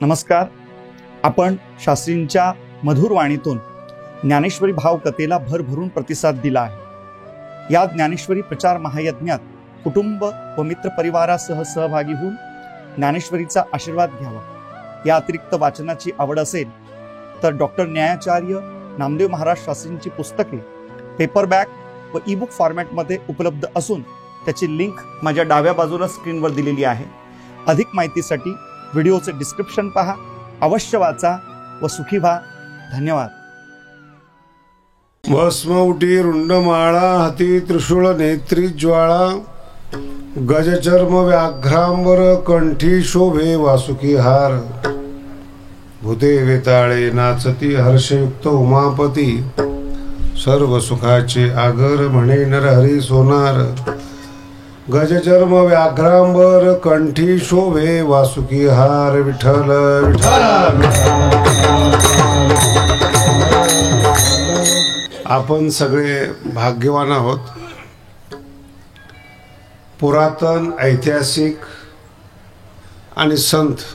नमस्कार. आपण शास्त्रींच्या मधुर वाणीतून ज्ञानेश्वरी भाव कथेला भरभरून प्रतिसाद दिला आहे. या ज्ञानेश्वरी प्रचार महायज्ञात कुटुंब व मित्र परिवारासह सहभागी होऊन ज्ञानेश्वरीचा आशीर्वाद घ्यावा. या अतिरिक्त वाचनाची आवड असेल तर डॉक्टर न्यायाचार्य नामदेव महाराज शास्त्रींची पुस्तके पेपरबॅक व ईबुक फॉर्मॅटमध्ये उपलब्ध असून त्याची लिंक माझ्या डाव्या बाजूला स्क्रीनवर दिलेली आहे. अधिक माहितीसाठी व्हिडिओचे डिस्क्रिप्शन पहा. अवश्य वाचा व सुखी व्हा. धन्यवाद. भस्म उटी रुंडमाळा हाती त्रिशूळ नेत्री ज्वाळा गजचर्म व्याघ्रांबर कंठी शोभे वासुकी हार भूते वेताळे नाचती हर्षयुक्त उमापती सर्व सुखाचे आगर म्हणे नरहरी सोनार गजचर्म व्याघ्रांबर कंठी शोभे वासुकी हार विठ्ठल विठ्ठल. आपण सगळे भाग्यवान आहोत. पुरातन, ऐतिहासिक आणि संत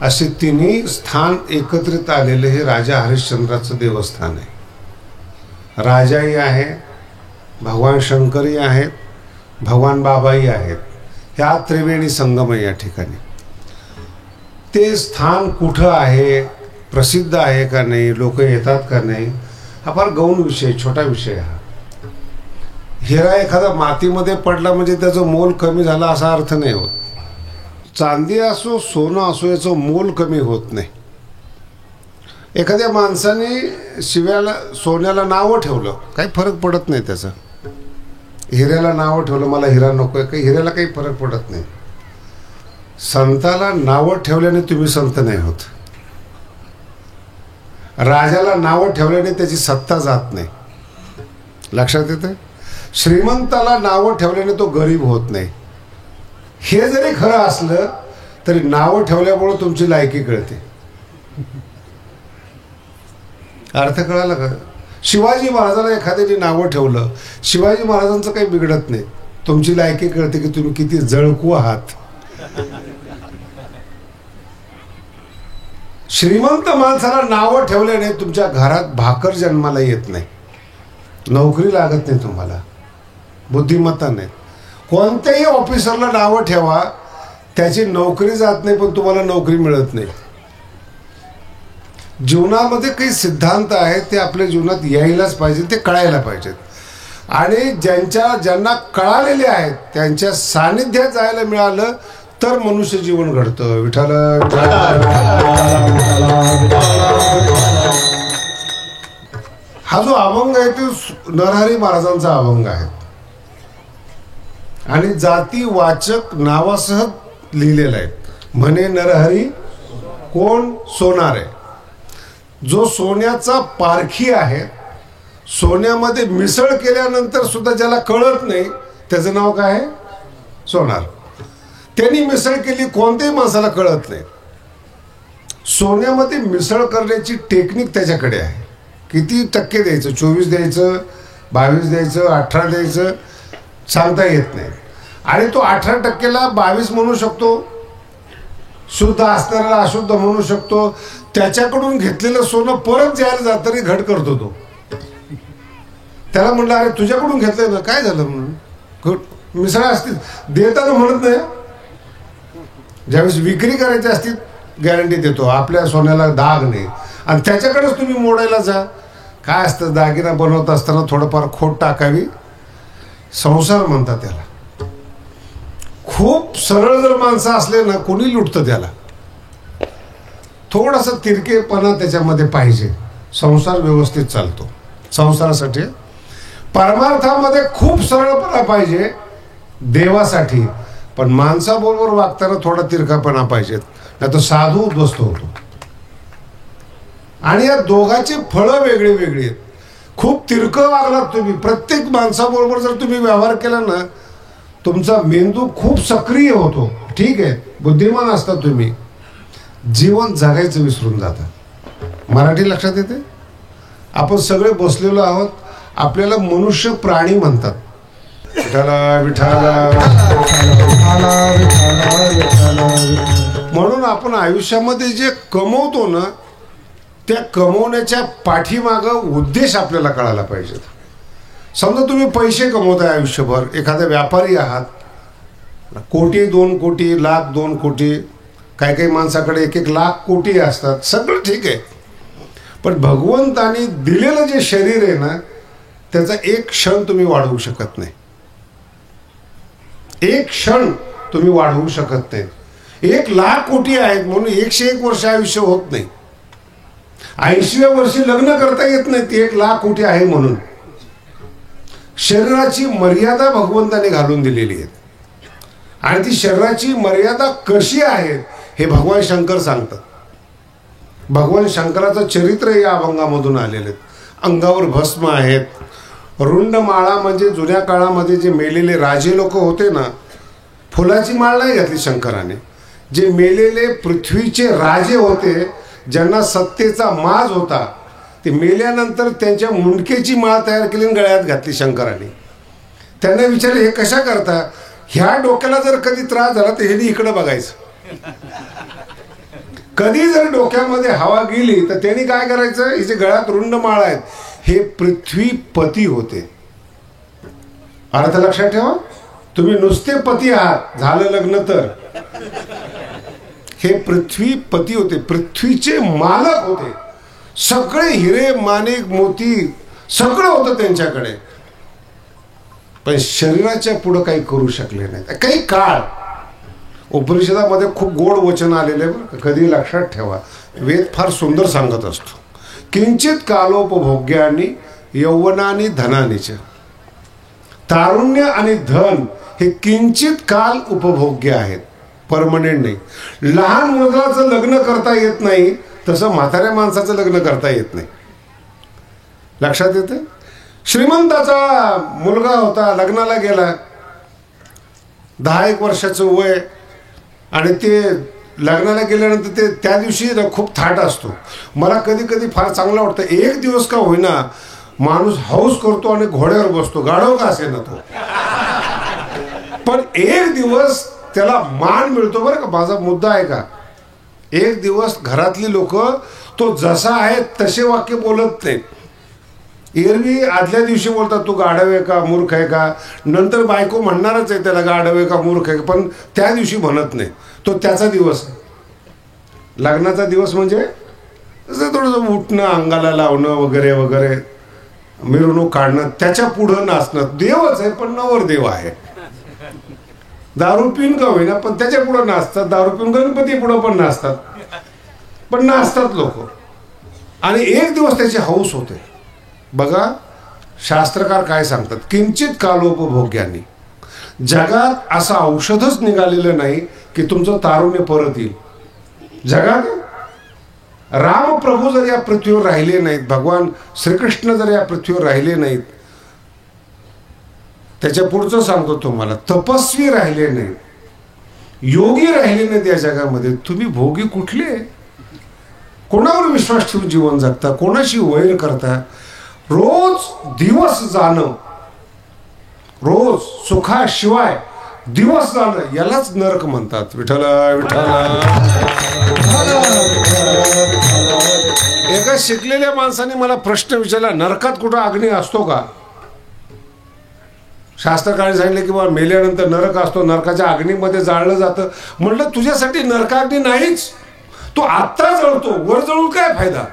असे तिन्ही स्थान एकत्रित आलेले हे राजा हरिश्चंद्राचं देवस्थान आहे. राजाही आहे, भगवान शंकरही आहेत, भगवान बाबाही आहेत. ह्या त्रिवेणी संगम आहे या ठिकाणी. ते स्थान कुठं आहे, प्रसिद्ध आहे का नाही, लोक येतात का नाही, हा फार गौण विषय, छोटा विषय. हा हिरा एखादा मातीमध्ये पडला म्हणजे त्याचं मोल कमी झाला असा अर्थ नाही होत. चांदी असो सोनं असो याचं मोल कमी होत नाही. एखाद्या माणसाने सोन्याला नावं ठेवलं काही फरक पडत नाही त्याचा. हिऱ्याला नावं ठेवलं मला हिरा नको आहे, काही हिऱ्याला काही फरक पडत नाही. संताला नावं ठेवल्याने तुम्ही संत नाही होत. राजाला नावं ठेवल्याने त्याची सत्ता जात नाही. लक्षात येतं. श्रीमंताला नावं ठेवल्याने तो गरीब होत नाही. हे जरी खरं असलं तरी नावं ठेवल्यामुळे तुमची लायकी कळते. अर्थ कळाला का? शिवाजी महाराजांना एखाद्याने नावं ठेवलं, शिवाजी महाराजांचं काही बिघडत नाही. तुमची लायकी कळते की तुम्ही किती जळकू आहात. श्रीमंत माणसाला नावं ठेवल्याने तुमच्या घरात भाकर जन्माला येत नाही, नोकरी लागत नाही तुम्हाला, बुद्धिमत्ता नाही. कोणत्याही ऑफिसरला नावं ठेवा, त्याची नोकरी जात नाही पण तुम्हाला नोकरी मिळत नाही. जीवनामध्ये काही सिद्धांत आहेत ते आपल्या जीवनात यायलाच पाहिजे, ते कळायला पाहिजेत. आणि ज्यांना कळालेले आहेत त्यांच्या सानिध्यात जायला मिळालं तर मनुष्य जीवन घडतं. विठ्ठल. हा जो अभंग आहे तो नरहरी महाराजांचा अभंग आहे आणि जातीवाचक नावासह लिहिलेला आहे. म्हणे नरहरी कोण? सोनार आहे. जो सोन्याचा पारखी आहे, सोन्यामध्ये मिसळ केल्यानंतर सुद्धा ज्याला कळत नाही त्याचं नाव काय आहे? सोनार. त्यांनी मिसळ केली, कोणत्याही माणसाला कळत नाही. सोन्यामध्ये मिसळ करण्याची टेक्निक त्याच्याकडे आहे. किती टक्के द्यायचं, 24 द्यायचं, 22 द्यायचं, 18 द्यायचं, सांगता येत नाही. आणि तो 18% 22 म्हणू शकतो, शुद्ध असणाऱ्याला अशुद्ध म्हणू शकतो. त्याच्याकडून घेतलेलं सोनं परत ज्याला जात तरी घट करतो तो. त्याला म्हणलं अरे तुझ्याकडून घेतलंय ना, काय झालं म्हणून, मिसळ असतील देताना म्हणत नाही. ज्यावेळेस विक्री करायची असती गॅरंटी देतो, आपल्या सोन्याला दाग नाही. आणि त्याच्याकडेच तुम्ही मोडायला जा. काय असतं, दागिना बनवत असताना थोडंफार खोट टाकावी, संसार म्हणतात त्याला. खूप सरळ जर माणसं असले ना कोणी लुटतं त्याला. थोडासा तिरकेपणा त्याच्यामध्ये पाहिजे, संसार व्यवस्थित चालतो. संसारासाठी परमार्थामध्ये खूप सरळपणा पाहिजे देवासाठी, पण माणसाबरोबर वागताना थोडा तिरकापणा पाहिजे, नाही तर साधू उद्ध्वस्त होतो. आणि या दोघांची फळं वेगळी वेगळी आहेत. खूप तिरकं वागलात तुम्ही, प्रत्येक माणसाबरोबर जर तुम्ही व्यवहार केला ना तुमचा मेंदू खूप सक्रिय होतो. ठीक आहे, बुद्धिमान असता तुम्ही, जीवन जगायचं विसरून जाता. मराठी लक्षात येते. आपण सगळे बसलेलो आहोत, आपल्याला मनुष्य प्राणी म्हणतात. विठ्ठला विठ्ठला म्हणून आपण आयुष्यामध्ये जे कमवतो ना, त्या कमवण्याच्या पाठीमागं उद्देश आपल्याला कळायला पाहिजे. समजा तुम्ही पैसे कमवताय आयुष्यभर, एखादा व्यापारी आहात, कोटी 2 कोटी, लाख 2 कोटी, काही माणसाकडे 1-1 लाख कोटी असतात, सगळं ठीक आहे. पण भगवंतानी दिलेलं जे शरीर आहे ना, त्याचा एक क्षण तुम्ही वाढवू शकत नाही. एक क्षण तुम्ही वाढवू शकत नाही. 1 लाख कोटी आहेत म्हणून 101 वर्ष आयुष्य होत नाही. 80व्या वर्षी लग्न करता येत नाही, ते 1 लाख कोटी आहे म्हणून. शरीराची मर्यादा भगवंताने घालून दिलेली आहे, आणि ती शरीराची मर्यादा कशी आहे हे भगवान शंकर सांगतात. भगवान शंकराचं चरित्र या अभंगामधून आलेलं आहे. अंगावर भस्म आहेत, रुंड माळा, म्हणजे जुन्या काळामध्ये जे मेलेले राजे लोक होते ना, फुलाची माळ नाही घातली शंकराने. जे मेलेले पृथ्वीचे राजे होते, ज्यांना सत्तेचा माज होता, ते मेल्यानंतर त्यांच्या मुंडकेची माळ तयार केली आणि गळ्यात घातली शंकराने. त्यांना विचारले, हे कशा करता? ह्या डोक्याला जर कधी त्रास झाला तर ह्यानी इकडं बघायचं. कधी जर डोक्यामध्ये हवा गेली तर त्यांनी काय करायचं, हिचे गळ्यात रुंड माळ आहेत. हे पृथ्वीपती होते. अर्थ लक्षात ठेवा, तुम्ही नुसते पती आहात, झालं लग्न तर. हे पृथ्वीपती होते, पृथ्वीचे मालक होते. सगळे हिरे माणिक मोती सगळं होतं त्यांच्याकडे, पण शरीराच्या पुढं काही करू शकले नाही. काही काळ उपनिषदामध्ये खूप गोड वचन आलेले बरं, कधी लक्षात ठेवा. वेद फार सुंदर सांगत असतो. किंचित कालोपभोग्यानी यौवनानी धनानीच. तारुण्य आणि धन हे किंचित काल उपभोग्य आहेत, परमनंट नाही. लहान मुलाचं लग्न करता येत नाही, तसं म्हाताऱ्या माणसाचं लग्न करता येत नाही. लक्षात येतं? श्रीमंताचा मुलगा होता, लग्नाला गेला, 10-1 वर्षाचं वय, आणि ते लग्नाला गेल्यानंतर ते त्या दिवशी खूप थाट असतो. मला कधी कधी फार चांगलं वाटतं, एक दिवस का होईना माणूस हौस करतो आणि घोड्यावर बसतो, गाढव का असे ना तो, पण एक दिवस त्याला मान मिळतो. बरं का, माझा मुद्दा आहे का? एक दिवस घरातली लोक तो जसा आहे तसे वाक्य बोलत नाहीत. एरवी आदल्या दिवशी बोलतात, तू गाढव आहे का, मूर्ख आहे का. नंतर बायको म्हणणारच आहे त्याला, गाढव आहे का, मूर्ख आहे का, पण त्या दिवशी म्हणत नाही. तो त्याचा दिवस, लग्नाचा दिवस म्हणजे थोडंसं उठणं, अंगाला लावणं वगैरे वगैरे, मिरवणूक काढणं, त्याच्या पुढं नाचणं. देवच आहे पण नवरदेव आहे. दारू पिऊन का होईना पण त्याच्या पुढं नाचतात. दारू पिऊन गणपती पुढं पण नाचतात, पण नाचतात लोक. आणि एक दिवस त्याची हौस होते. बघा शास्त्रकार काय सांगतात, किंचित कालोपभोग्यानी. जगात असं औषधच निघालेलं नाही की तुमचं तारुण्य परत येईल. जगात रामप्रभू जर या पृथ्वीवर राहिले नाहीत, भगवान श्रीकृष्ण जर या पृथ्वीवर राहिले नाहीत, त्याच्या पुढचं सांगतो तुम्हाला, तपस्वी राहिले नाहीत, योगी राहिले नाहीत या जगामध्ये, तुम्ही भोगी कुठले? कोणावर विश्वास ठेवून जीवन जगता, कोणाशी वैर करता? रोज दिवस जाणं, रोज सुखाशिवाय दिवस जाणं, यालाच नरक म्हणतात. विठ्ठल विठ्ठल. एका शिकलेल्या माणसाने मला प्रश्न विचारला, नरकात कुठं अग्नी असतो का? शास्त्रकारांनी सांगितले की बाबा मेल्यानंतर नरक असतो, नरकाच्या अग्नीमध्ये जाळलं जातं. म्हटलं तुझ्यासाठी नरकाग्नी नाहीच, तो आत्ता जळतो, वर जळून काय फायदा?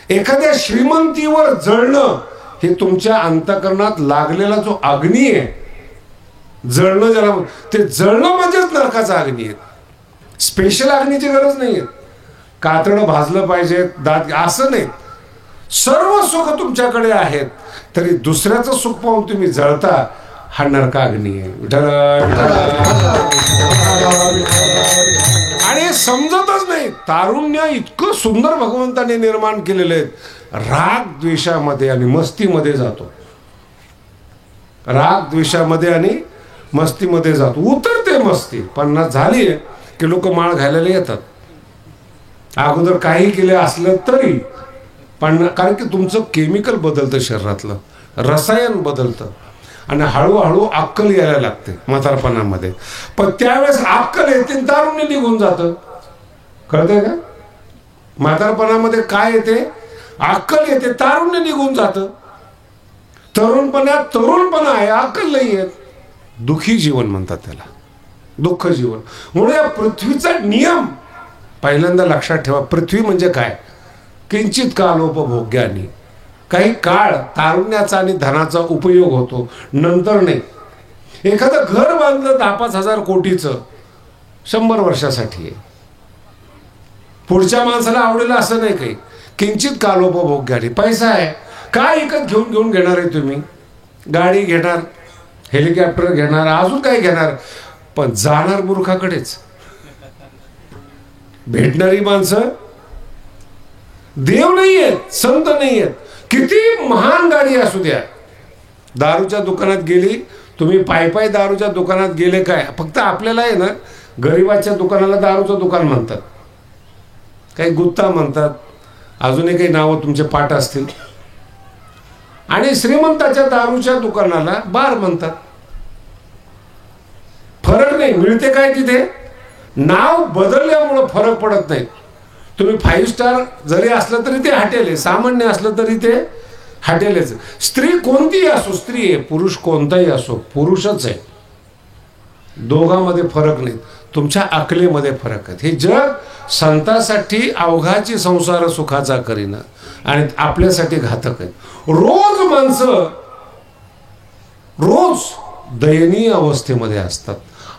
एखाद्या श्रीमंतीवर जळणं हे तुमच्या अंतःकरणात लागलेला जो अग्नी आहे, जळणं ज्याला, ते जळणं म्हणजेच नरकाचा अग्नी आहे. स्पेशल अग्नीची गरज नाहीये. कातडं भाजलं पाहिजे, दात असं नाही. सर्व सुख तुमच्याकडे आहेत, तरी दुसऱ्याचं सुख पाहून तुम्ही जळता, हा नरकाग्नी आहे. आणि समजतच नाही. तारुण्य इतकं सुंदर भगवंताने निर्माण केलेलं आहे. राग द्वेषामध्ये आणि मस्तीमध्ये जातो, राग द्वेषामध्ये आणि मस्तीमध्ये जातो. उतरते मस्ती, 50 झाली की लोक माळ घालायला येतात. अगोदर काही केले असलं तरी, पण कारण की तुमचं केमिकल बदलतं, शरीरातलं रसायन बदलतं. आणि हळूहळू अक्कल यायला लागते म्हातारपणामध्ये. पण त्यावेळेस अक्कल येते आणि तारुण्य निघून जातं. कळतंय का? म्हातारपणामध्ये काय येते? अक्कल येते, तारुण्य निघून जातं. तरुणपणात तरुणपणा आहे, अक्कल नाही येत. दुःखी जीवन म्हणतात त्याला, दुःख जीवन. म्हणून या पृथ्वीचा नियम पहिल्यांदा लक्षात ठेवा. पृथ्वी म्हणजे काय? किंचित कालोपभोग्यानी. काही काळ तारुण्याचा आणि धनाचा उपयोग होतो, नंतर नाही. एखादं घर बांधलं 10-5 कोटीचं 100 वर्षासाठी आहे. पुढच्या माणसाला आवडेल असं नाही. काही किंचित कालोपभोग्यानी. पैसा आहे, काय विकत घेऊन घेणार आहे तुम्ही? गाडी घेणार, हेलिकॉप्टर घेणार, अजून काय घेणार, पण जाणार मूर्खाकडेच. भेटणारी माणसं देव नाही आहेत, संत नाही आहेत. किती महान गाडी असू द्या, दारूच्या दुकानात गेली तुम्ही, पायी दारूच्या दुकानात गेले काय, फक्त आपल्याला आहे ना गरिबाच्या दुकानाला दारूचं दुकान म्हणतात, काही गुत्ता म्हणतात, अजूनही काही नावं तुमचे पाठ असतील. आणि श्रीमंताच्या दारूच्या दुकानाला बार म्हणतात. फरक नाही. मिळते काय तिथे? नाव बदलल्यामुळं फरक पडत नाही. तुम्ही 5 स्टार जरी असलं तरी ते हॉटेल आहे, सामान्य असलं तरी ते हॉटेलच. स्त्री कोणतीही असो, स्त्री आहे, पुरुष कोणताही असो, पुरुषच आहे. दोघांमध्ये फरक नाही. तुमच्या अकलेमध्ये फरक आहे. हे जग संतासाठी अवघाची संसार सुखाचा करीना आणि आपल्यासाठी घातक आहे. रोज माणसं रोज दयनीय अवस्थेमध्ये असतात.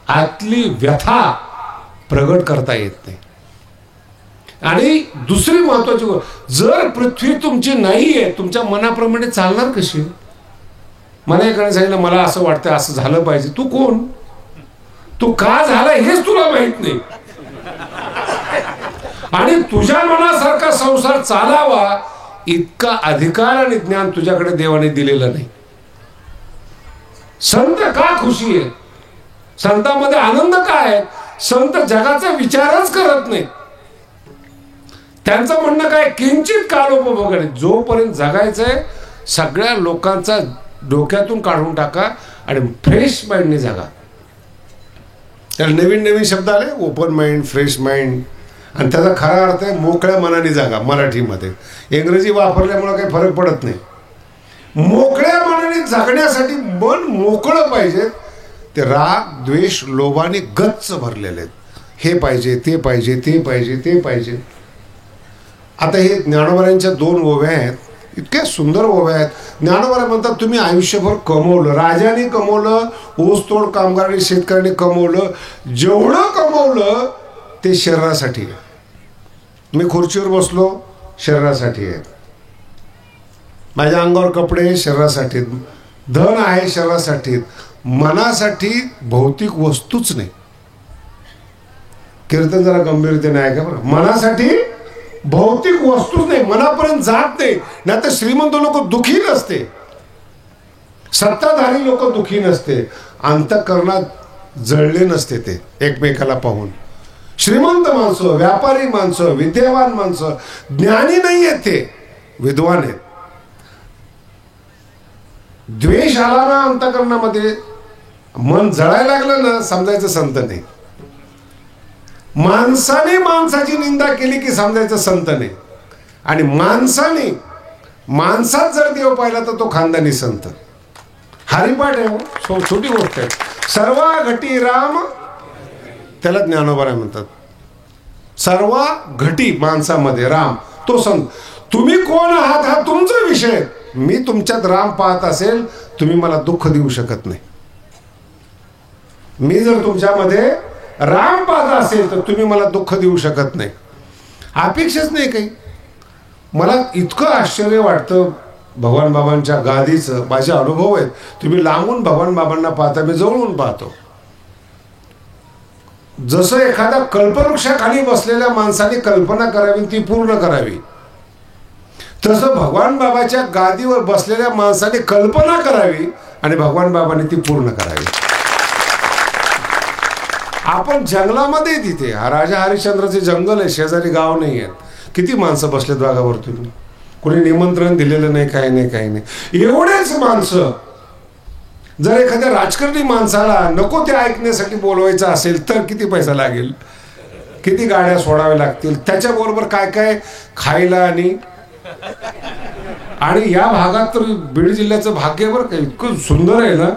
आतली व्यथा प्रगट करता येत नाही. आणि दुसरी महत्वाची गोष्ट, जर पृथ्वी तुमची नाहीये, तुमच्या मनाप्रमाणे चालणार कशी? मला एकाने सांगितलं, मला असं वाटतं असं झालं पाहिजे. तू कोण? तू का झाला हेच तुला माहित नाही. आणि तुझ्या मनासारखा संसार चालावा इतका अधिकार आणि ज्ञान तुझ्याकडे देवाने दिलेलं नाही. संत का खुशी आहे? संतांमध्ये आनंद काय आहे? संत जगाचा विचारच करत नाही. त्यांचं म्हणणं काय? किंचित कालोपभोगाने. जोपर्यंत जगायचंय सगळ्या लोकांचा डोक्यातून काढून टाका आणि फ्रेश माइंडने जगा. त्याला नवीन नवीन शब्द आले, ओपन माइंड, फ्रेश माइंड, आणि त्याचा खरा अर्थ आहे मोकळ्या मनाने जागा मराठीमध्ये. इंग्रजी वापरल्यामुळे काही फरक पडत नाही. मोकळ्या मनाने जगण्यासाठी मन मोकळं पाहिजे. ते राग, द्वेष, लोभाने गच्च भरलेले आहेत. हे पाहिजे, ते पाहिजे, ते पाहिजे, ते पाहिजे. आता हे ज्ञानोबांच्या 2 ओव्या आहेत, इतक्या सुंदर ओव्या आहेत. ज्ञानोबा म्हणतात, तुम्ही आयुष्यभर कमवलं, राजाने कमवलं, ऊसतोड कामगारांनी, शेतकऱ्यांनी कमवलं, जेवढं कमवलं ते शरीरासाठी आहे. मी खुर्चीवर बसलो, शरीरासाठी आहे. माझ्या अंगावर कपडे शरीरासाठी, धन आहे शरीरासाठी. मनासाठी भौतिक वस्तूच नाही. कीर्तन जरा गंभीरतेने ऐका बरं. मनासाठी भौतिक वस्तूच नाही, मनापर्यंत जात नाही. नाही तर श्रीमंत लोक दुखी नसते, सत्ताधारी लोक दुखी नसते, अंतःकरणात जळले नसते ते एकमेकाला पाहून. श्रीमंत माणसं, व्यापारी माणसं, विद्यावान माणसं, ज्ञानी नाही आहेत, ते विद्वान आहेत. द्वेष आला ना अंतःकरणामध्ये, मन जळायला लागलं ना, समजायचं संत नाही. माणसाने माणसाची निंदा केली की समजायचं संत नाही. आणि माणसाने माणसात जर देव पाहिला तर तो खानदानी संत. हरिपाठ आहे, छोटी गोष्ट आहे. सर्वा घटी राम, त्याला ज्ञानोबा म्हणतात. सर्व घटी माणसामध्ये राम, तो संत. तुम्ही कोण आहात हा तुमचा विषय. मी तुमच्यात राम पाहत असेल, तुम्ही मला दुःख देऊ शकत नाही. मी जर तुमच्यामध्ये राम पाहत असेल तर तुम्ही मला दुःख देऊ शकत नाही. अपेक्षाच नाही काही. मला इतकं आश्चर्य वाटतं भगवान बाबांच्या गादीचं. माझे अनुभव आहेत. तुम्ही लांबून भगवान बाबांना पाहता, मी जवळून पाहतो. जसं एखाद्या कल्पवृक्षाखाली बसलेल्या माणसाने कल्पना करावी, ती पूर्ण करावी, तसं भगवान बाबाच्या गादीवर बसलेल्या माणसाने कल्पना करावी आणि भगवान बाबांनी ती पूर्ण करावी. आपण जंगलामध्ये, तिथे राजा हरिश्चंद्राचे जंगल आहे, शेजारी गाव नाही आहेत. किती माणसं बसलेत बागावर, तुम्ही कोणी निमंत्रण दिलेलं नाही, काही नाही, काही नाही. एवढेच माणसं जर एखाद्या राजकारणी माणसाला नको ते ऐकण्यासाठी बोलवायचं असेल तर किती पैसा लागेल, किती गाड्या सोडाव्या लागतील, त्याच्याबरोबर काय काय खायला. आणि या भागात तर बीड जिल्ह्याचं भाग्य बरं का इतकं सुंदर आहे ना,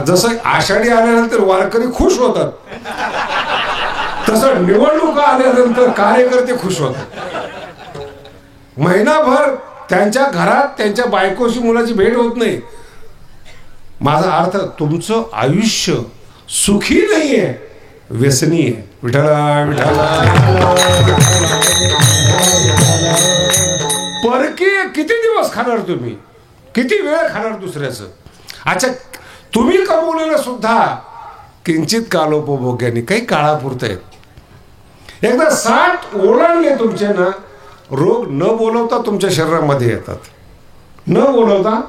जसं आषाढी आल्यानंतर वारकरी खुश होतात, तसं निवडणुका आल्यानंतर कार्यकर्ते खुश होतात. महिनाभर त्यांच्या घरात त्यांच्या बायकोशी मुलाची भेट होत नाही. माझा अर्थ, तुमचं आयुष्य सुखी नाहीये, व्यसनी आहे. विठ्ठला विठ्ठला. परकीय किती दिवस खाणार तुम्ही, किती वेळ खाणार दुसऱ्याचं. अच्छा, तुम्ही कमवलेलं सुद्धा किंचित कालोपभोग्याने, काही काळापुरतं आहे. एकदा 60 ओलांडले तुमचे ना, रोग न बोलवता तुमच्या शरीरामध्ये येतात. न बोलवता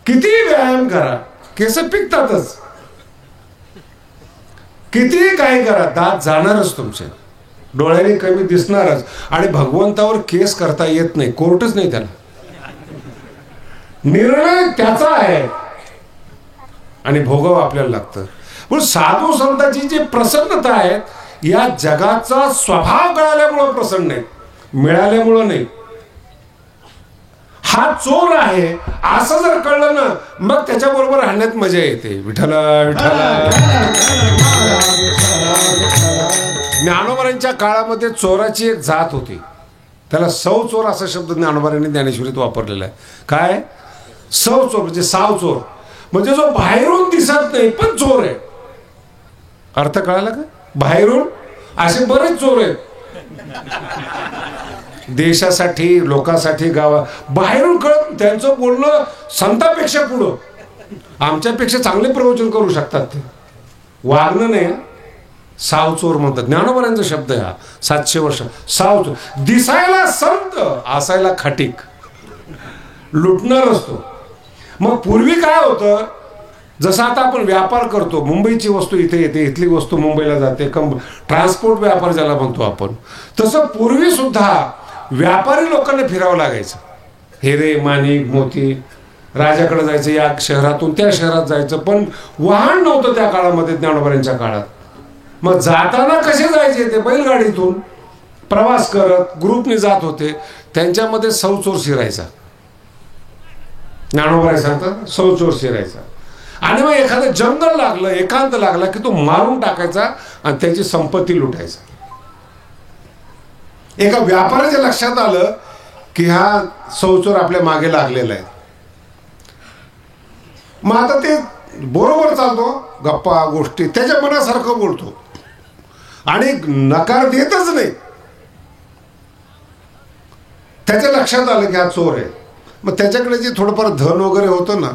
किती व्यायाम करा, केस पिकतातच. किती काय करा, दात जाणारच तुमचे, डोळ्याने कमी दिसणारच. आणि भगवंतावर केस करता येत नाही, कोर्टच नाही त्याला, निर्णय त्याचा आहे आणि भोगावं आपल्याला लागतं. पण साधू संतांची जी प्रसन्नता आहे, या जगाचा स्वभाव कळाल्यामुळं प्रसन्न आहे, मिळाल्यामुळं नाही. हा चोर आहे असं जर कळलं ना, मग त्याच्याबरोबर राहण्यात मजा येते. विठ्ठला विठ्ठला. ज्ञानोबांच्या काळामध्ये चोराची एक जात होती, त्याला सौ चोर असा शब्द ज्ञानोबांनी ज्ञानेश्वरीत वापरलेला आहे. काय सौ चोर म्हणजे साव चोर, म्हणजे जो बाहेरून दिसत नाही पण चोर आहे. अर्थ कळाला का? बाहेरून असे बरेच चोर आहेत, देशासाठी लोकांसाठी गावा बाहेरून कळत. त्यांचं बोलणं संतापेक्षा पुढं, आमच्यापेक्षा चांगले प्रवचन करू शकतात ते. वागणं नाही, साव चोर म्हणतात. ज्ञानोबांचा शब्द आहे हा, 700 वर्ष. साव चोर, दिसायला संत असायला खटीक, लुटणार असतो. मग पूर्वी काय होतं, जसं आता आपण व्यापार करतो, मुंबईची वस्तू इथे येते, इथली वस्तू मुंबईला जाते, ट्रान्सपोर्ट व्यापार ज्याला म्हणतो आपण, तसं पूर्वी सुद्धा व्यापारी लोकांना फिरावं लागायचं. हिरे माणिक मोती, राजाकडे जायचं, या शहरातून त्या शहरात जायचं. पण वाहन नव्हतं त्या काळामध्ये, ज्ञानोबांच्या काळात. मग जाताना कसे जायचे, ते बैलगाडीतून प्रवास करत ग्रुपने जात होते. त्यांच्यामध्ये सौचोर शिरायचा, ज्ञानोबा सांगतात सौचोर शिरायचा. आणि मग एखादं जंगल लागलं, एकांत लागला की तो मारून टाकायचा आणि त्याची संपत्ती लुटायचा. एका व्यापाऱ्याच्या लक्षात आलं की हा सौचोर आपल्या मागे लागलेला आहे. मग आता ते बरोबर चालतो, गप्पा गोष्टी त्याच्या मनासारखं बोलतो आणि नकार देतच नाही. त्याच्या लक्षात आलं की हा चोर आहे. मग त्याच्याकडे जे थोडंफार धन वगैरे होतं ना,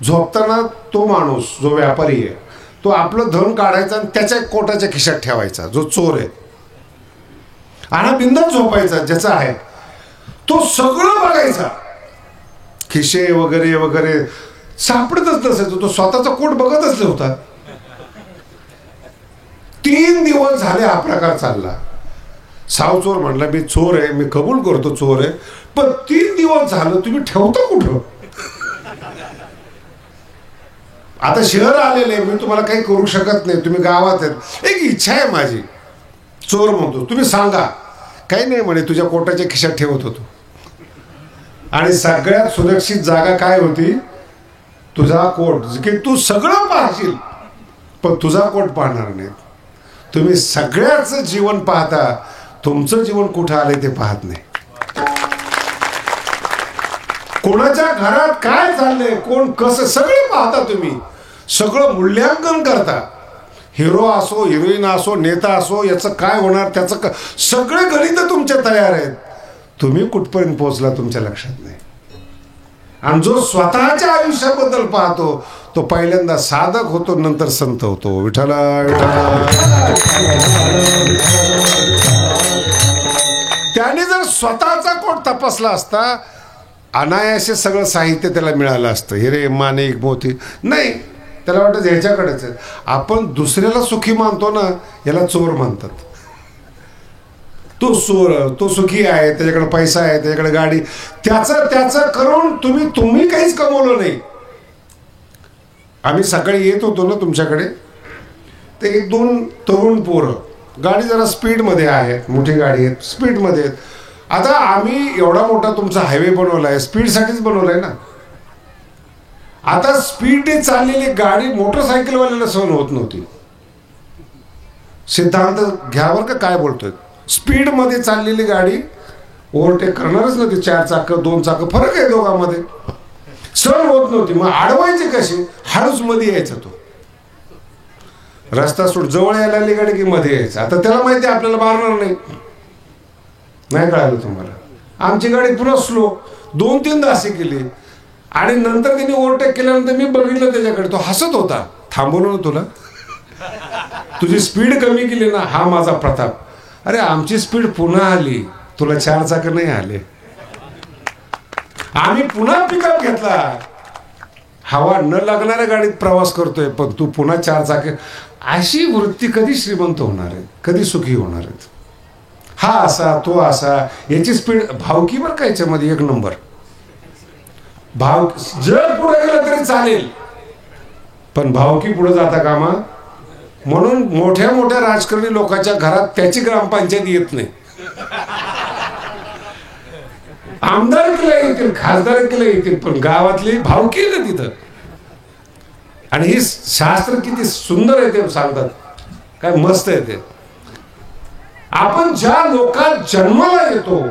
झोपताना तो माणूस जो व्यापारी आहे तो आपलं धन काढायचा आणि त्याच्या कोटाच्या खिशात ठेवायचा, जो चोर आहे. आणि बिंदास झोपायचा, ज्याचा आहे तो सगळं बघायचा, खिशे वगैरे वगैरे सापडतच नसायचं, तो स्वतःचा कोट बघतच नव्हता. 3 दिवस झाले हा प्रकार चालला. सावचोर म्हणला, मी चोर आहे, मी कबूल करतो चोर आहे, पण 3 दिवस झालं तुम्ही ठेवता कुठं? आता शहर आलेले, मी तुम्हाला काही करू शकत नाही, तुम्ही गावात आहेत, एक इच्छा आहे माझी. चोर म्हणतो, तुम्ही सांगा. काही नाही म्हणे, तुझ्या कोटाच्या खिशात ठेवत होतो. आणि सगळ्यात सुरक्षित जागा काय होती? तुझा कोट, की तू सगळं पाहशील पण तुझा कोट पाहणार नाही. तुम्ही सगळ्याच जीवन पाहता, तुमचं जीवन कुठं आलंय ते पाहत नाही. कोणाच्या घरात काय चाललंय, कोण कसं, सगळं पाहता तुम्ही, सगळं मूल्यांकन करता. हिरो असो, हिरोईन असो, नेता असो, याचं काय होणार, त्याचं सगळे गणित तुमच्या तयार आहेत. तुम्ही कुठपर्यंत पोहोचला तुमच्या लक्षात नाही. आणि जो स्वतःच्या आयुष्याबद्दल पाहतो तो पहिल्यांदा साधक होतो, नंतर संत होतो. विठ्ठला विठ्ठला. त्याने जर स्वतःचा कोट तपासला असता, अनायासे सगळं साहित्य त्याला मिळालं असतं, हिरे माणिक मोती. नाही, त्याला वाटतं ह्याच्याकडेच आहे. आपण दुसऱ्याला सुखी मानतो ना, याला चोर म्हणतात. तो चोर, तो सुखी आहे, त्याच्याकडे पैसा आहे, त्याच्याकडे गाडी, त्याचं करून तुम्ही काहीच कमवलं नाही. आम्ही सकाळी येत होतो ना तुमच्याकडे, ते 1-2 तरुण पोरं, गाडी जरा स्पीडमध्ये आहेत, मोठी गाडी आहे, स्पीडमध्ये आहेत. आता आम्ही एवढा मोठा तुमचा हायवे बनवला आहे, स्पीडसाठीच बनवला आहे ना. आता स्पीडने चाललेली गाडी मोटरसायकलवाल्याला सहन होत नव्हती. सिद्धांत घ्यावर का काय बोलतोय. स्पीडमध्ये चाललेली गाडी ओव्हरटेक करणारच नव्हती. 4 चाकं 2 चाकं फरक आहे दोघांमध्ये, सहन होत नव्हती. मग अडवायचे कसे, हळूच मध्ये यायचा तो. रस्ता सोड, जवळ यायला लागली गाडी की मध्ये यायचं. आता त्याला माहिती आहे आपल्याला मारणार नाही. नाही कळालं तुम्हाला. आमची गाडी पुन्हा स्लो 2-3 असे केली आणि नंतर त्यांनी ओव्हरटेक केल्यानंतर मी बघितलं त्याच्याकडे, तो हसत होता. थांबवलं ना तुला, तुझी स्पीड कमी केली ना, हा माझा प्रताप. अरे आमची स्पीड पुन्हा आली, तुला 4 चाकं नाही आले. आम्ही पुन्हा पिकअप घेतला, हवा न लागणाऱ्या गाडीत प्रवास करतोय, पण तू पुन्हा 4 चाके. अशी वृत्ती कधी श्रीमंत होणार आहे, कधी सुखी होणार आहेत. हा असा तो असा, याची स्पीड भावकीवर का याच्यामध्ये 1 नंबर. भाव जर पुढे गेलं तरी चालेल, पण भावकी पुढे जाता कामा. म्हणून मोठ्या मोठ्या राजकारणी लोकांच्या घरात त्याची ग्रामपंचायत येत नाही. आमदारकीला येतील, खासदारकीला येतील, पण गावातली भावकी ना तिथं. आणि ही शास्त्र किती सुंदर आहे ते सांगतात, काय मस्त आहे ते. आपण ज्या लोकात जन्माला येतो,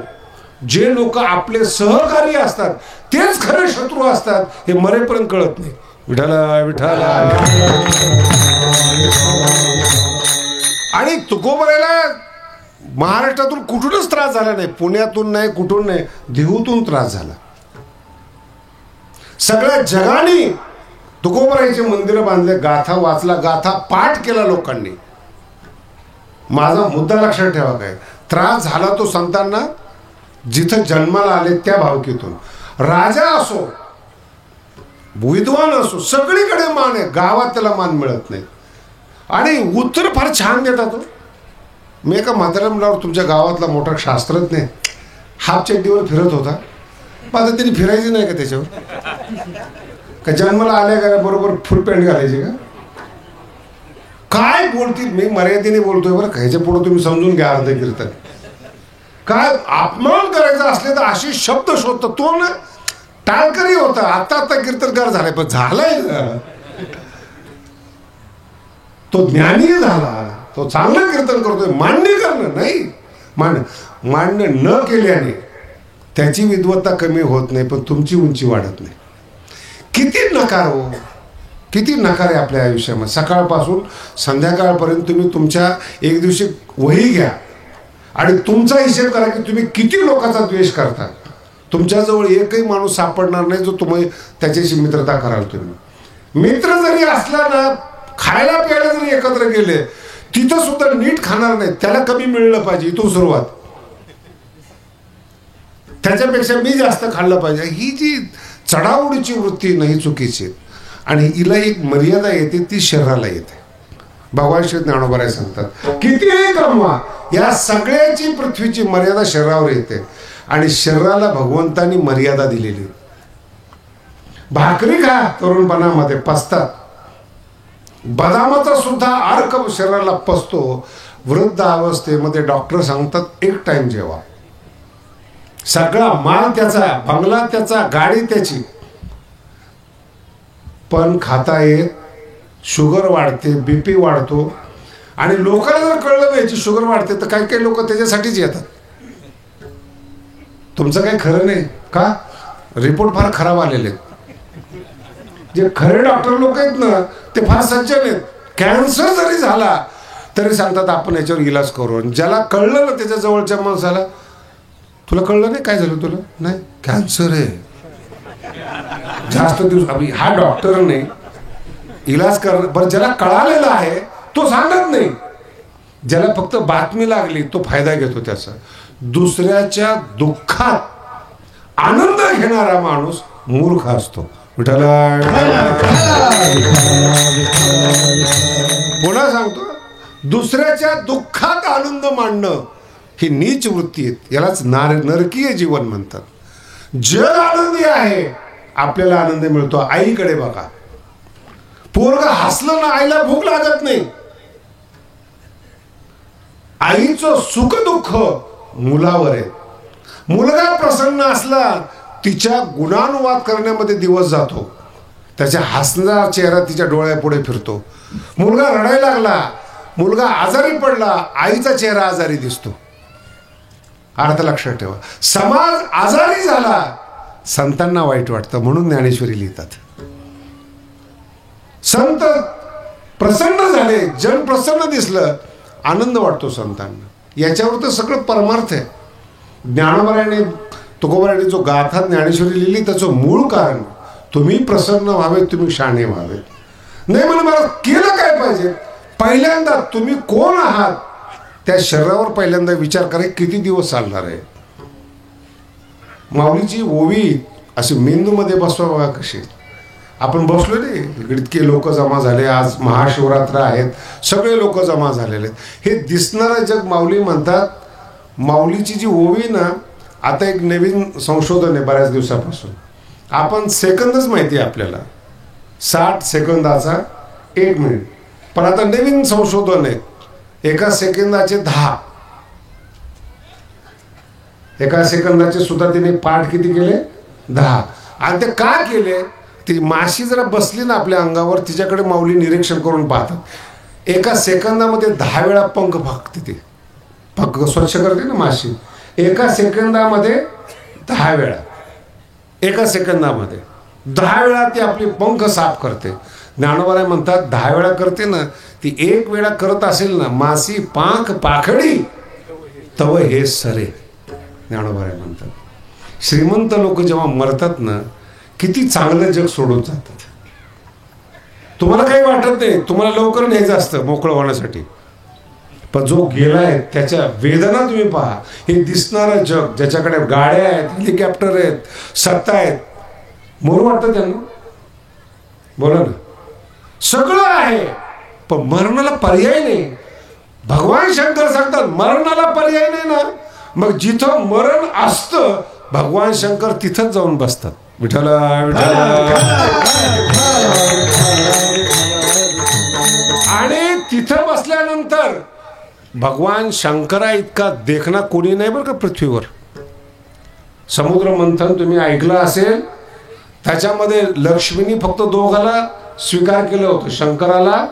जे लोक आपले सहकारी असतात तेच खरे शत्रू असतात, हे मरेपर्यंत कळत नाही. विठाला विठाला. आणि तुकोबरायला महाराष्ट्रातून कुठूनच त्रास झाला नाही, पुण्यातून नाही, कुठून नाही, देहूतून त्रास झाला. सगळ्या जगाने तुकोबरायचे मंदिर बांधले, गाथा वाचला, गाथा पाठ केला लोकांनी. माझा मुद्दा लक्षात ठेवा, काय त्रास झाला तो संतांना जिथं जन्माला आले त्या भावकीतून. राजा असो, विद्वान असो, सगळीकडे मान आहे, गावात त्याला मान मिळत नाही. आणि उत्तर फार छान देतात. मी एका म्हाताऱ्या मुलावर, तुमच्या गावातला मोठा शास्त्रज्ञ हाफ चड्डीवर फिरत होता. मग आता त्यांनी फिरायची नाही का त्याच्यावर, का जन्माला आल्या का बरोबर फुल पॅन्ट घालायची का, काय बोलतील. मी मर्यादेने बोलतोय बरं, ह्याच्या पुढे तुम्ही समजून घ्या अर्ध कीर्तन. काय अपमान करायचा असले तर अशी शब्द शोधतो. तो ना टाळकरी होता, आता कीर्तनकार झालाय, पण झालाय ना तो ज्ञानी झाला, तो चांगलं कीर्तन करतोय. मान्य करणं नाही, मान्य न केल्याने त्याची विद्वत्ता कमी होत नाही, पण तुमची उंची वाढत नाही. किती नकार हो, किती नकार आहे आपल्या आयुष्यामध्ये. सकाळपासून संध्याकाळपर्यंत तुम्ही तुमच्या एक दिवशी वही घ्या आणि तुमचा हिशेब करा की तुम्ही किती लोकांचा द्वेष करता. तुमच्याजवळ एकही माणूस सापडणार नाही जो तुम्ही त्याच्याशी मित्रता कराल. तुम्ही मित्र जरी असला ना, खायला प्यायला जरी एकत्र गेले, तिथं सुद्धा नीट खाणार नाही, त्याला कमी मिळलं पाहिजे, इथून सुरुवात. त्याच्यापेक्षा मी जास्त खाल्लं पाहिजे, ही जी चढाओढीची वृत्ती नाही चुकीची. आणि हिला एक मर्यादा येते, ती शरीराला येते. भगवान श्री ज्ञानोबराय सांगतात, कितीही कमवा, या सगळ्याची पृथ्वीची मर्यादा शरीरावर येते. आणि शरीराला भगवंतांनी मर्यादा दिलेली. भाकरी खा तरुणपणामध्ये पचतात, बदामाचा सुद्धा अर्क शरीराला पचतो. वृद्ध अवस्थेमध्ये डॉक्टर सांगतात 1 टाइम जेवा. सगळा माल त्याचा, बंगला त्याचा, गाडी त्याची, पण खाता येत, शुगर वाढते, बीपी वाढतो. आणि लोकांना जर कळलं नाही शुगर वाढते तर काही काही लोक त्याच्यासाठीच येतात. तुमचं काही खरं नाही का, रिपोर्ट फार खराब आलेले आहेत. जे खरे डॉक्टर लोक आहेत ना, ते फार सज्जन आहेत. कॅन्सर जरी झाला तरी सांगतात आपण याच्यावर इलाज करू. ज्याला कळलं ना त्याच्या जवळच्या माणसाला, तुला कळलं नाही काय झालं, तुला नाही कॅन्सर आहे, जास्त दिवस. हा डॉक्टर नाही इलाज कर. बरं, ज्याला कळालेला आहे तो सांगत नाही, ज्याला फक्त बातमी लागली तो फायदा घेतो त्याचा. दुसऱ्याच्या दुःखात आनंद घेणारा माणूस मूर्ख असतो. विठाला. पुन्हा सांगतो, दुसऱ्याच्या दुःखात आनंद मानणं ही नीच वृत्ती आहे. यालाच नरकीय जीवन म्हणतात. जग आनंदी आहे, आपल्याला आनंद मिळतो. आईकडे बघा, पोरगं हसलं ना आईला भूक लागत नाही. आईचं सुख दुःख मुलावर आहे. मुलगा प्रसन्न असला तिच्या गुणानुवाद करण्यामध्ये दिवस जातो. त्याच्या हसणारा चेहरा तिच्या डोळ्यापुढे फिरतो. मुलगा रडायला लागला, मुलगा आजारी पडला, आईचा चेहरा आजारी दिसतो. अर्थ लक्षात ठेवा. समाज आजारी झाला, संतांना वाईट वाटतं. म्हणून ज्ञानेश्वरी लिहितात. संत प्रसन्न झाले, जन प्रसन्न दिसलं, आनंद वाटतो संतांना. याच्यावर तर सगळं परमार्थ आहे. ज्ञानोबाने तुकोबाराने जो गाथा ज्ञानेश्वरी लिहिली त्याचं मूळ कारण तुम्ही प्रसन्न व्हावे, तुम्ही शहाणे व्हावे. नाही म्हणून मला केलं काय पाहिजे. पहिल्यांदा तुम्ही कोण आहात त्या शरीरावर पहिल्यांदा विचार करा, किती दिवस चालणार आहे. माऊलीची ओवी अशी मेंदूमध्ये बसवा बघा कशी. आपण बसलो नाही, इतके लोक जमा झाले, आज महाशिवरात्र आहेत, सगळे लोक जमा झालेले आहेत. हे दिसणारं जग माऊली म्हणतात. माऊलीची जी ओवी ना, आता एक नवीन संशोधन आहे बऱ्याच दिवसापासून. आपण सेकंदच माहिती आहे आपल्याला, 60 सेकंदाचा 1 मिनिट. पण आता नवीन संशोधन आहे, एका सेकंदाचे 10. एका सेकंदाचे सुद्धा तिने पाठ किती केले? 10. आणि ते का केले? ती माशी जरा बसली ना आपल्या अंगावर, तिच्याकडे माऊली निरीक्षण करून पाहतात. एका सेकंदामध्ये 10 वेळा पंख फाकते. ती पंख स्वच्छ करते ना माशी. एका सेकंदामध्ये 10 वेळा, एका सेकंदामध्ये 10 वेळा ती आपली पंख साफ करते. ज्ञानोबा म्हणतात 10 वेळा करते ना, ती 1 वेळा करत असेल ना, मासी पाख पाखडी तव हे सरे. ज्ञानोबा म्हणतात श्रीमंत लोक जेव्हा मरतात ना, किती चांगलं जग सोडून जातात. तुम्हाला काही वाटत नाही, तुम्हाला लवकर न्यायचं असतं मोकळं होण्यासाठी. पण जो गेलाय त्याच्या वेदना तुम्ही पहा. हे दिसणारं जग, ज्याच्याकडे गाड्या आहेत, हेलिकॉप्टर आहेत, सत्ता आहेत, मोर वाटतं त्यांना. बोला ना, सगळं आहे पण मरणाला पर्याय नाही. भगवान शंकर सांगतात मरणाला पर्याय नाही ना, मग जिथं मरण असतं भगवान शंकर तिथंच जाऊन बसतात. विठ्ठला विठ्ठला. आणि तिथं बसल्यानंतर भगवान शंकरा इतका देखना कोणी नाही बरं का पृथ्वीवर. समुद्र मंथन तुम्ही ऐकलं असेल, त्याच्यामध्ये लक्ष्मीनी फक्त दोघाला स्वीकार केलं होतं, शंकराला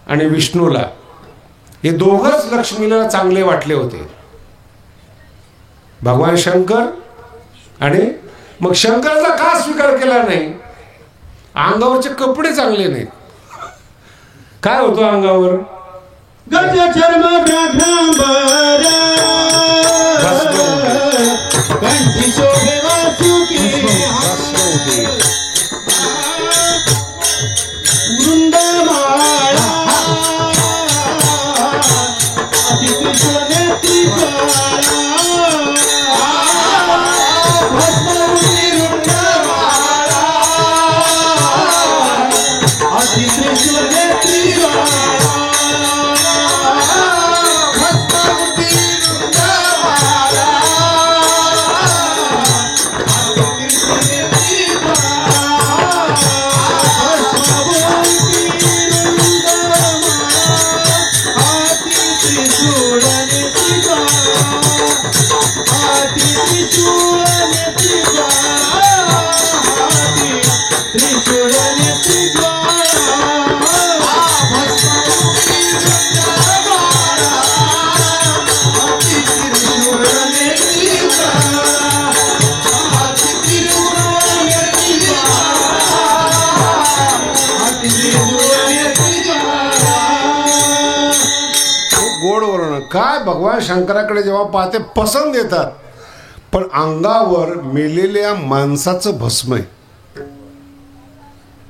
आणि विष्णूला. हे दोघच लक्ष्मीला चांगले वाटले होते, भगवान शंकर. आणि मग शंकराचा का स्वीकार केला नाही? अंगावरचे कपडे चांगले नाहीत. काय होतं अंगावर? गज चर्म व्याघ्रांबर कंठी शोभे वासुकी वृंदमाळा अतिकृष्ण नेत्री ज्वाळा भस्मवृत्ती वृंदमाळा अतिकृष्ण नेत्री ज्वाळा काय भगवान शंकराकडे जेव्हा पाहते पसंत येतात. पण अंगावर मेलेल्या माणसाचं भस्म आहे.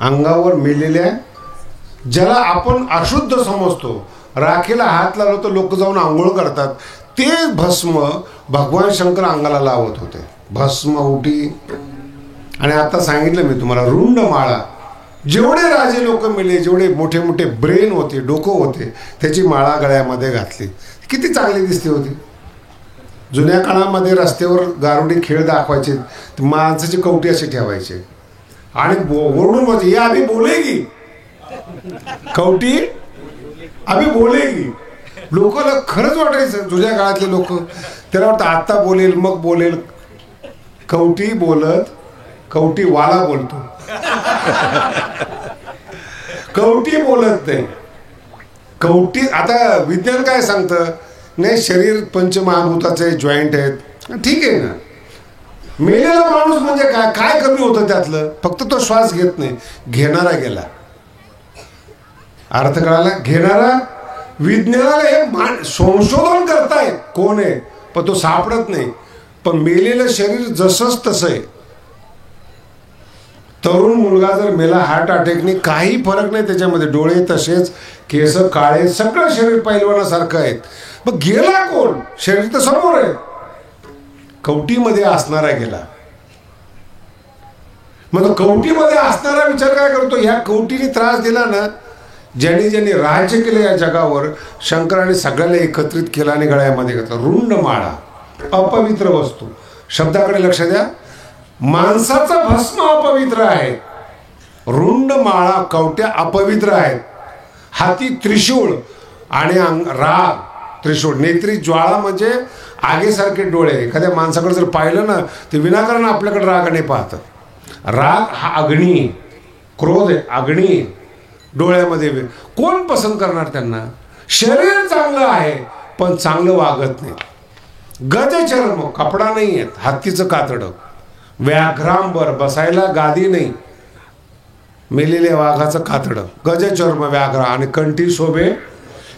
अंगावर मेलेल्या, ज्याला आपण अशुद्ध समजतो, राखेला हात लावला तर लोक जाऊन आंघोळ करतात, ते भस्म भगवान शंकर अंगाला लावत होते. भस्म उटी. आणि आता सांगितलं मी तुम्हाला, रुंड माळा. जेवढे राजे लोक मेले, जेवढे मोठे मोठे ब्रेन होते, डोकं होते, त्याची माळा गळ्यामध्ये घातली. किती चांगली दिसते होती. जुन्या काळामध्ये रस्त्यावर गारुडी खेळ दाखवायचे, माणसाची कवटी अशी ठेवायचे आणि ओरडून म्हणजे हे आम्ही बोलेगी. कवटी अभि बोलेगी. लोकांना खरंच वाटायचं जुन्या काळातले लोक, त्याला वाटतं आता बोलेल मग बोलेल. कवटी बोलत कवटी वाला बोलतो. कवटी बोलत नाही. कवटी आता विज्ञान काय सांगतं, नाही शरीर पंचमहाभूताचे जॉईंट आहेत, ठीक आहे ना. मेलेला माणूस म्हणजे काय काय कमी होतं त्यातलं, फक्त तो श्वास घेत नाही, घेणारा गेला. अर्थ कळाला? घेणारा. विज्ञानाला हे संशोधन करतायत कोण आहे, पण तो सापडत नाही. पण मेलेलं शरीर जसंच तसं आहे. तरुण मुलगा जर मेला हार्ट अटॅकने, काही फरक नाही त्याच्यामध्ये, डोळे तसेच, केस काळे, सगळं शरीर पैलवानासारखं आहे. मग गेला कोण? शरीर तर समोर आहे. कवटीमध्ये असणारा गेला. मग कवटीमध्ये असणारा विचार काय करतो, ह्या कवटीने त्रास दिला ना, ज्यांनी ज्यांनी राज्य केलं या जगावर, शंकराने सगळ्याला एकत्रित केलं आणि गळ्यामध्ये घातलं. रुंड माळा, अपवित्र वस्तू. शब्दाकडे लक्ष द्या. माणसाचा भस्म अपवित्र आहे, रुंड माळा कवट्या अपवित्र आहेत. हाती त्रिशूळ आणि राग. त्रिशूळ, नेत्री ज्वाळा म्हणजे आगीसारखे डोळे. एखाद्या माणसाकडे जर पाहिलं ना, ते विनाकारण आपल्याकडे रागाने पाहतं. राग हा अग्नी, क्रोध आहे अग्नी डोळ्यामध्ये. कोण पसंत करणार त्यांना? शरीर चांगलं आहे पण चांगलं वागत नाही. गजचर्म, कपडा नाही आहेत, हत्तीचं कातडं. व्याघ्रांबर, बसायला गादी नाही, मेलेल्या वाघाचं कातडं. गजचर्म व्याघ्र आणि कंठी शोभे.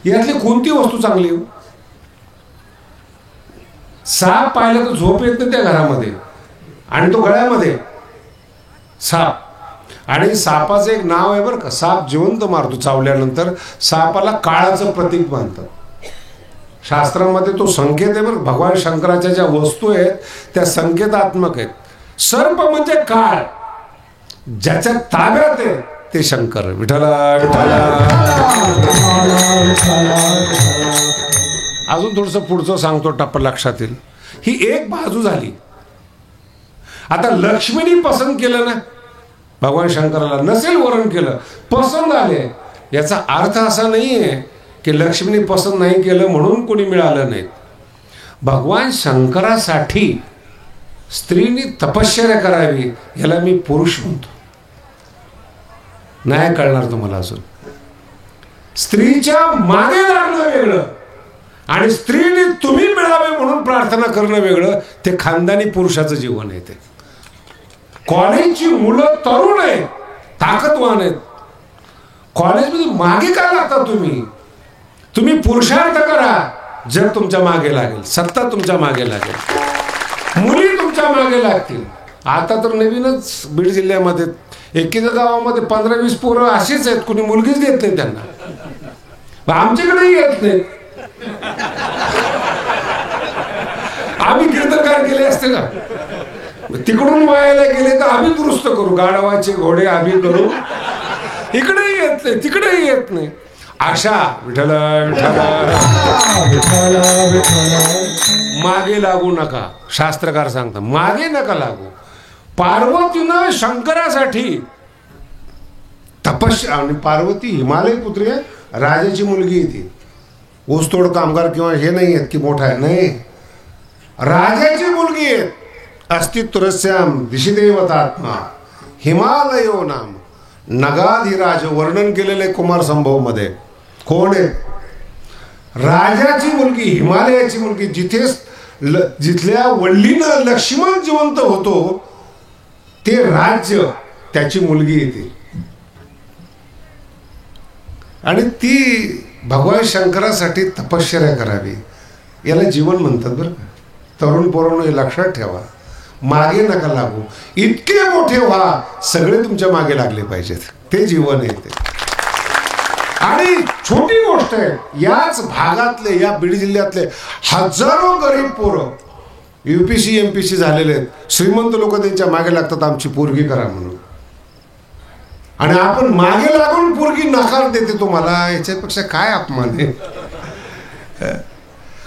यातली कोणती वस्तू चांगली? साप पाहिलं तर झोप येत नाही त्या घरामध्ये, आणि तो गळ्यामध्ये साप. आणि सापाचं एक नाव आहे बरं का, साप जिवंत मारतो चावल्यानंतर. सापाला काळाचं प्रतीक मानतात शास्त्रामध्ये. तो संकेत आहे बरं. भगवान शंकराच्या ज्या वस्तू आहेत त्या संकेतात्मक आहेत. सर्प म्हणजे काळ, ज्याच्या ताब्यात आहे ते शंकर. विठ्ठला विठ्ठला. अजून थोडस पुढचं सांगतो टप्पा लक्षात येईल. ही एक बाजू झाली. आता लक्ष्मीनी पसंत केलं ना भगवान शंकराला, नसेल वरण केलं, पसंत आले. याचा अर्थ असा नाहीये की लक्ष्मीने पसंत नाही केलं म्हणून कोणी मिळालं नाही. भगवान शंकरासाठी स्त्रीनी तपश्चर्या करावी, याला मी पुरुष म्हणतो. नाही कळणार तुम्हाला अजून. स्त्रीच्या मागे लागणं वेगळं आणि स्त्रीने तुम्ही मिळावे म्हणून प्रार्थना करणं वेगळं. ते खानदानी पुरुषाचं जीवन आहे. ते कॉलेजची मुलं तरुण आहेत, ताकदवान आहेत. कॉलेजमध्ये मागे काय लागता तुम्ही? तुम्ही पुरुषार्थ करा, जग तुमच्या मागे लागेल, सत्ता तुमच्या मागे लागेल, मुली तुमच्या मागे लागतील. आता तर नवीनच बीड जिल्ह्यामध्ये एकेका गावामध्ये 15-20 पोरं अशीच आहेत, कुणी मुलगीच देत नाही त्यांना. आमच्याकडेही येत नाही. आम्ही कीर्तनकार केले असते ना, तिकडून वायाला गेले तर आम्ही दुरुस्त करू, गाढवाचे घोडे आम्ही करू. इकडेही येत नाही, तिकडेही येत नाही. आशा विठ्ठला विठ्ठला. मागे लागू नका, शास्त्रकार सांगतात, मागे नका लागू. पार्वतीनं शंकरासाठी तपस्या, आणि पार्वती हिमालय पुत्री आहे, राजाची मुलगी आहे ती. ऊसतोड कामगार किंवा हे नाही आहेत की मोठा आहे, नाही, राजाची मुलगी आहे. अस्तित्वरस्याम दिशिदेवतात्मा हिमालयो नाम नगाधिराज वर्णन केलेले कुमार संभव मध्ये. कोण आहे? राजाची मुलगी, हिमालयाची मुलगी. जिथल्या वल्लीनं लक्ष्मण जिवंत होतो ते राज्य त्याची मुलगी येते. आणि ती भगवान शंकरासाठी तपश्चर्या करावी, याला जीवन म्हणतात बरं का. तरुण पोरांनो हे लक्षात ठेवा. मागे नका लागू. इतके मोठे व्हा, सगळे तुमच्या मागे लागले पाहिजेत. ते जीवन आहे ते. आणि छोटी गोष्ट आहे, याच भागातले, या बीड जिल्ह्यातले हजारो गरीब पोरं UPC MPC झालेले आहेत. श्रीमंत लोक त्यांच्या मागे लागतात, आमची पोरगी करा म्हणून. आणि आपण मागे लागून पोरगी नकार देते तुम्हाला. याच्यापेक्षा काय अपमान आहे?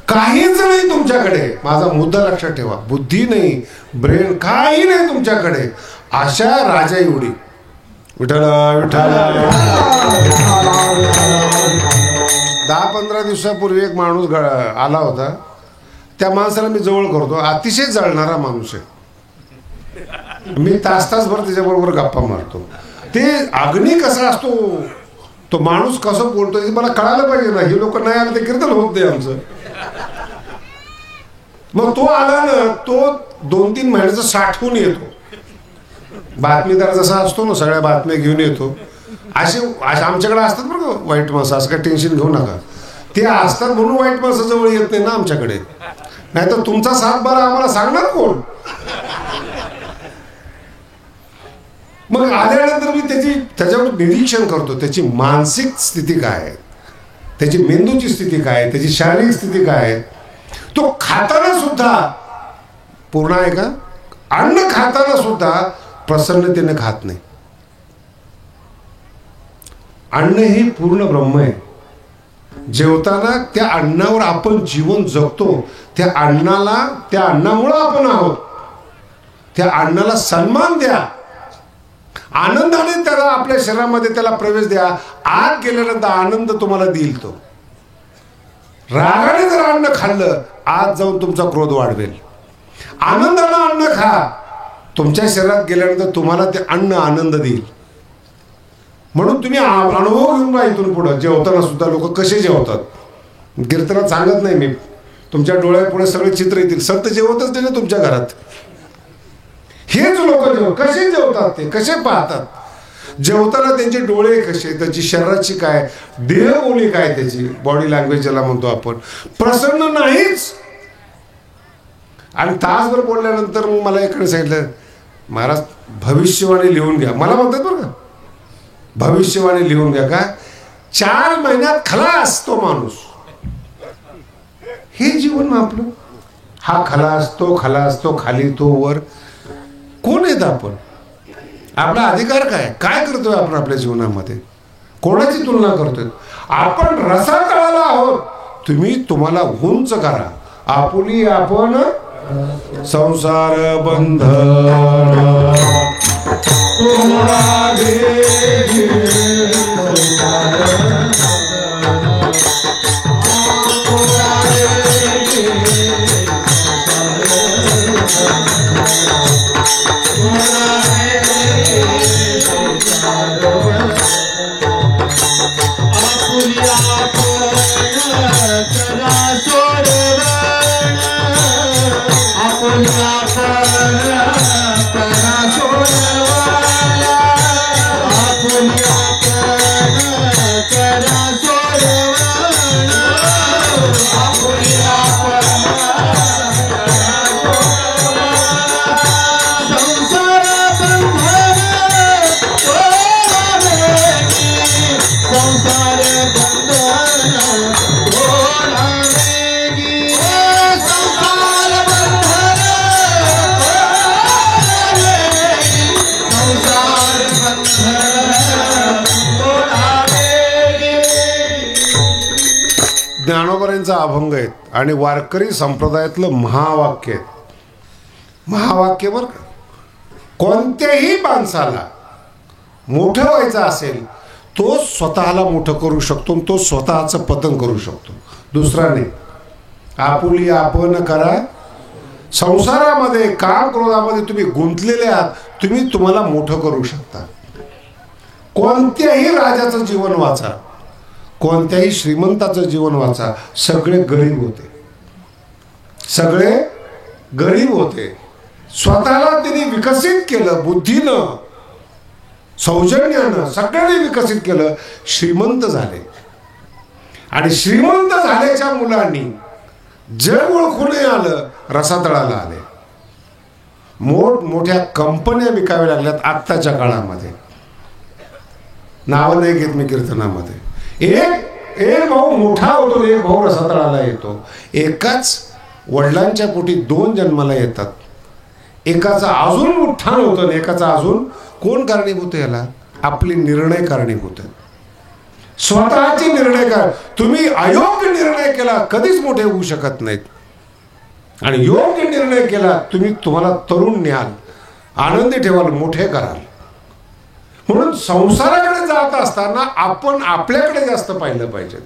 काहीच नाही तुमच्याकडे. माझा मुद्दा लक्षात ठेवा. बुद्धी नाही, ब्रेन काही नाही तुमच्याकडे. अशा राजा एवढी विठ्ठल विठ्ठल. 10-15 दिवसापूर्वी एक माणूस आला होता. त्या माणसाला मी जवळ करतो, अतिशय जळणारा माणूस आहे. मी तासभर त्याच्याबरोबर गप्पा मारतो. ते अग्नी कसा असतो, तो माणूस कसं बोलतो हे मला कळायला पाहिजे ना. हे लोक नाही आले ते कीर्तन होत नाही आमचं. मग तो आला ना, तो 2-3 महिन्याचा साठवून येतो. बातमीदार जसा असतो ना, सगळ्या बातम्या घेऊन येतो. असे आमच्याकडे असतात बरं का वाईट माणसं, असं काय टेन्शन घेऊ नका. ते असतात म्हणून वाईट माणसं जवळ येत नाही ना आमच्याकडे. नाही तर तुमचा 7-12 आम्हाला सांगणार कोण. मग आल्यानंतर मी त्याच्यावर निरीक्षण करतो. त्याची मानसिक स्थिती काय आहे, त्याची मेंदूची स्थिती काय आहे, त्याची शारीरिक स्थिती काय आहे. तो खाताना सुद्धा पूर्ण आहे का, अन्न खाताना सुद्धा प्रसन्नतेने खात नाही. अन्न हे पूर्ण ब्रह्म आहे. जेवताना त्या अन्नावर आपण जीवन जगतो. त्या अन्नामुळं आपण आहोत. त्या अन्नाला सन्मान द्या, आनंदाने त्याला आपल्या शरीरामध्ये त्याला प्रवेश द्या. आत गेल्यानंतर आनंद तुम्हाला देईल. तो रागाने जर अन्न खाल्लं, आत जाऊन तुमचा क्रोध वाढवेल. आनंदाने अन्न खा, तुमच्या शरीरात गेल्यानंतर तुम्हाला ते अन्न आनंद देईल. म्हणून तुम्ही अनुभव घेऊन बा इथून पुढं. जेवताना सुद्धा लोक कसे जेवतात, कीर्तनात सांगत नाही मी, तुमच्या डोळ्यापुढे सगळे चित्र येतील. संत जेवतच नाही ना तुमच्या घरात. हेच लोक कसे जेवतात, ते कसे पाहतात. जेवताना त्यांचे डोळे कसे, त्याची शरीराची काय, देहबोली काय, त्याची बॉडी लँग्वेज ज्याला म्हणतो आपण, प्रसन्न नाहीच. आणि तासभर बोलल्यानंतर मग मला एकडे सांगितलं, महाराज भविष्यवाणी लिहून घ्या. मला म्हणतात बरं का, भविष्यवाणी लिहून घ्या. का 4 महिन्यात खलास तो माणूस. हे जीवन आपलं. हा खलास, तो खलास, तो खाली, तो वर. कोण येत आपण, आपला अधिकार काय, काय करतोय आपण आपल्या जीवनामध्ये, कोणाची तुलना करतोय. आपण रसातळाला आहोत. तुम्हाला उंच करा. आपुली आपण संसार बंधन ज्ञानोबरांचा अभंग आहेत आणि वारकरी संप्रदायातलं महावाक्य आहे. महावाक्य बरं का. कोणत्याही माणसाला मोठं व्हायचं असेल, तो स्वतःला मोठं करू शकतो, तो स्वतःचं पतन करू शकतो, दुसरा नाही. आपुली आपण करा. संसारामध्ये काम क्रोधामध्ये तुम्ही गुंतलेले आहात, तुम्हाला मोठं करू शकता. कोणत्याही राजाचं जीवन वाचा, कोणत्याही श्रीमंताचं जीवन वाचा, सगळे गरीब होते. सगळे गरीब होते. स्वतःला त्यांनी विकसित केलं, बुद्धीनं, सौजन्यानं सगळ्यांनी विकसित केलं, श्रीमंत झाले. आणि श्रीमंत झाल्याच्या मुलांनी जग ओळखून आलं, रसातळाला आले. मोठमोठ्या कंपन्या विकाव्या लागल्यात आत्ताच्या काळामध्ये. नावं नाही घेत मी कीर्तनामध्ये. एक भाऊ मोठा होतो, एक भाऊ रसातळाला येतो. एकाच वडिलांच्या पोटी 2 जन्माला येतात. एकाचा अजून उत्थान होतं, एकाचा अजून. कोण कारणीभूत आहे याला? आपले निर्णय कारणीभूत आहेत. स्वतःचे निर्णय करा. तुम्ही अयोग्य निर्णय केला कधीच मोठे होऊ शकत नाहीत. आणि योग्य निर्णय केला तुम्हाला तरुण न्याल, आनंदी ठेवाल, मोठे कराल. म्हणून संसाराकडे जात असताना आपण आपल्याकडे जास्त पाहिलं पाहिजे.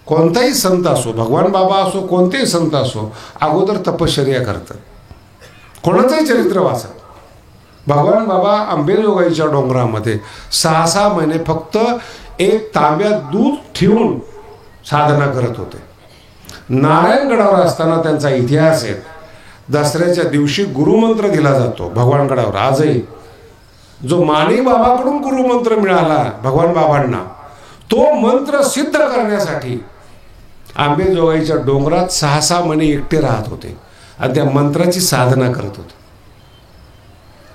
कोणताही संत असो, भगवान बाबा असो, कोणतेही संत असो, अगोदर तपश्चर्या करतात. कोणाचंही चरित्र वाचा. भगवान बाबा अंबेजोगाईच्या डोंगरामध्ये 6-6 महिने फक्त एक तांब्यात दूध ठेवून साधना करत होते. नारायणगडावर असताना त्यांचा इतिहास आहे. दसऱ्याच्या दिवशी गुरुमंत्र दिला जातो भगवानगडावर आजही. जो माणी बाबाकडून गुरुमंत्र मिळाला भगवान बाबांना, तो मंत्र सिद्ध करण्यासाठी आंबेजोगाईच्या डोंगरात 6-6 महिने एकटे राहत होते आणि त्या मंत्राची साधना करत होते.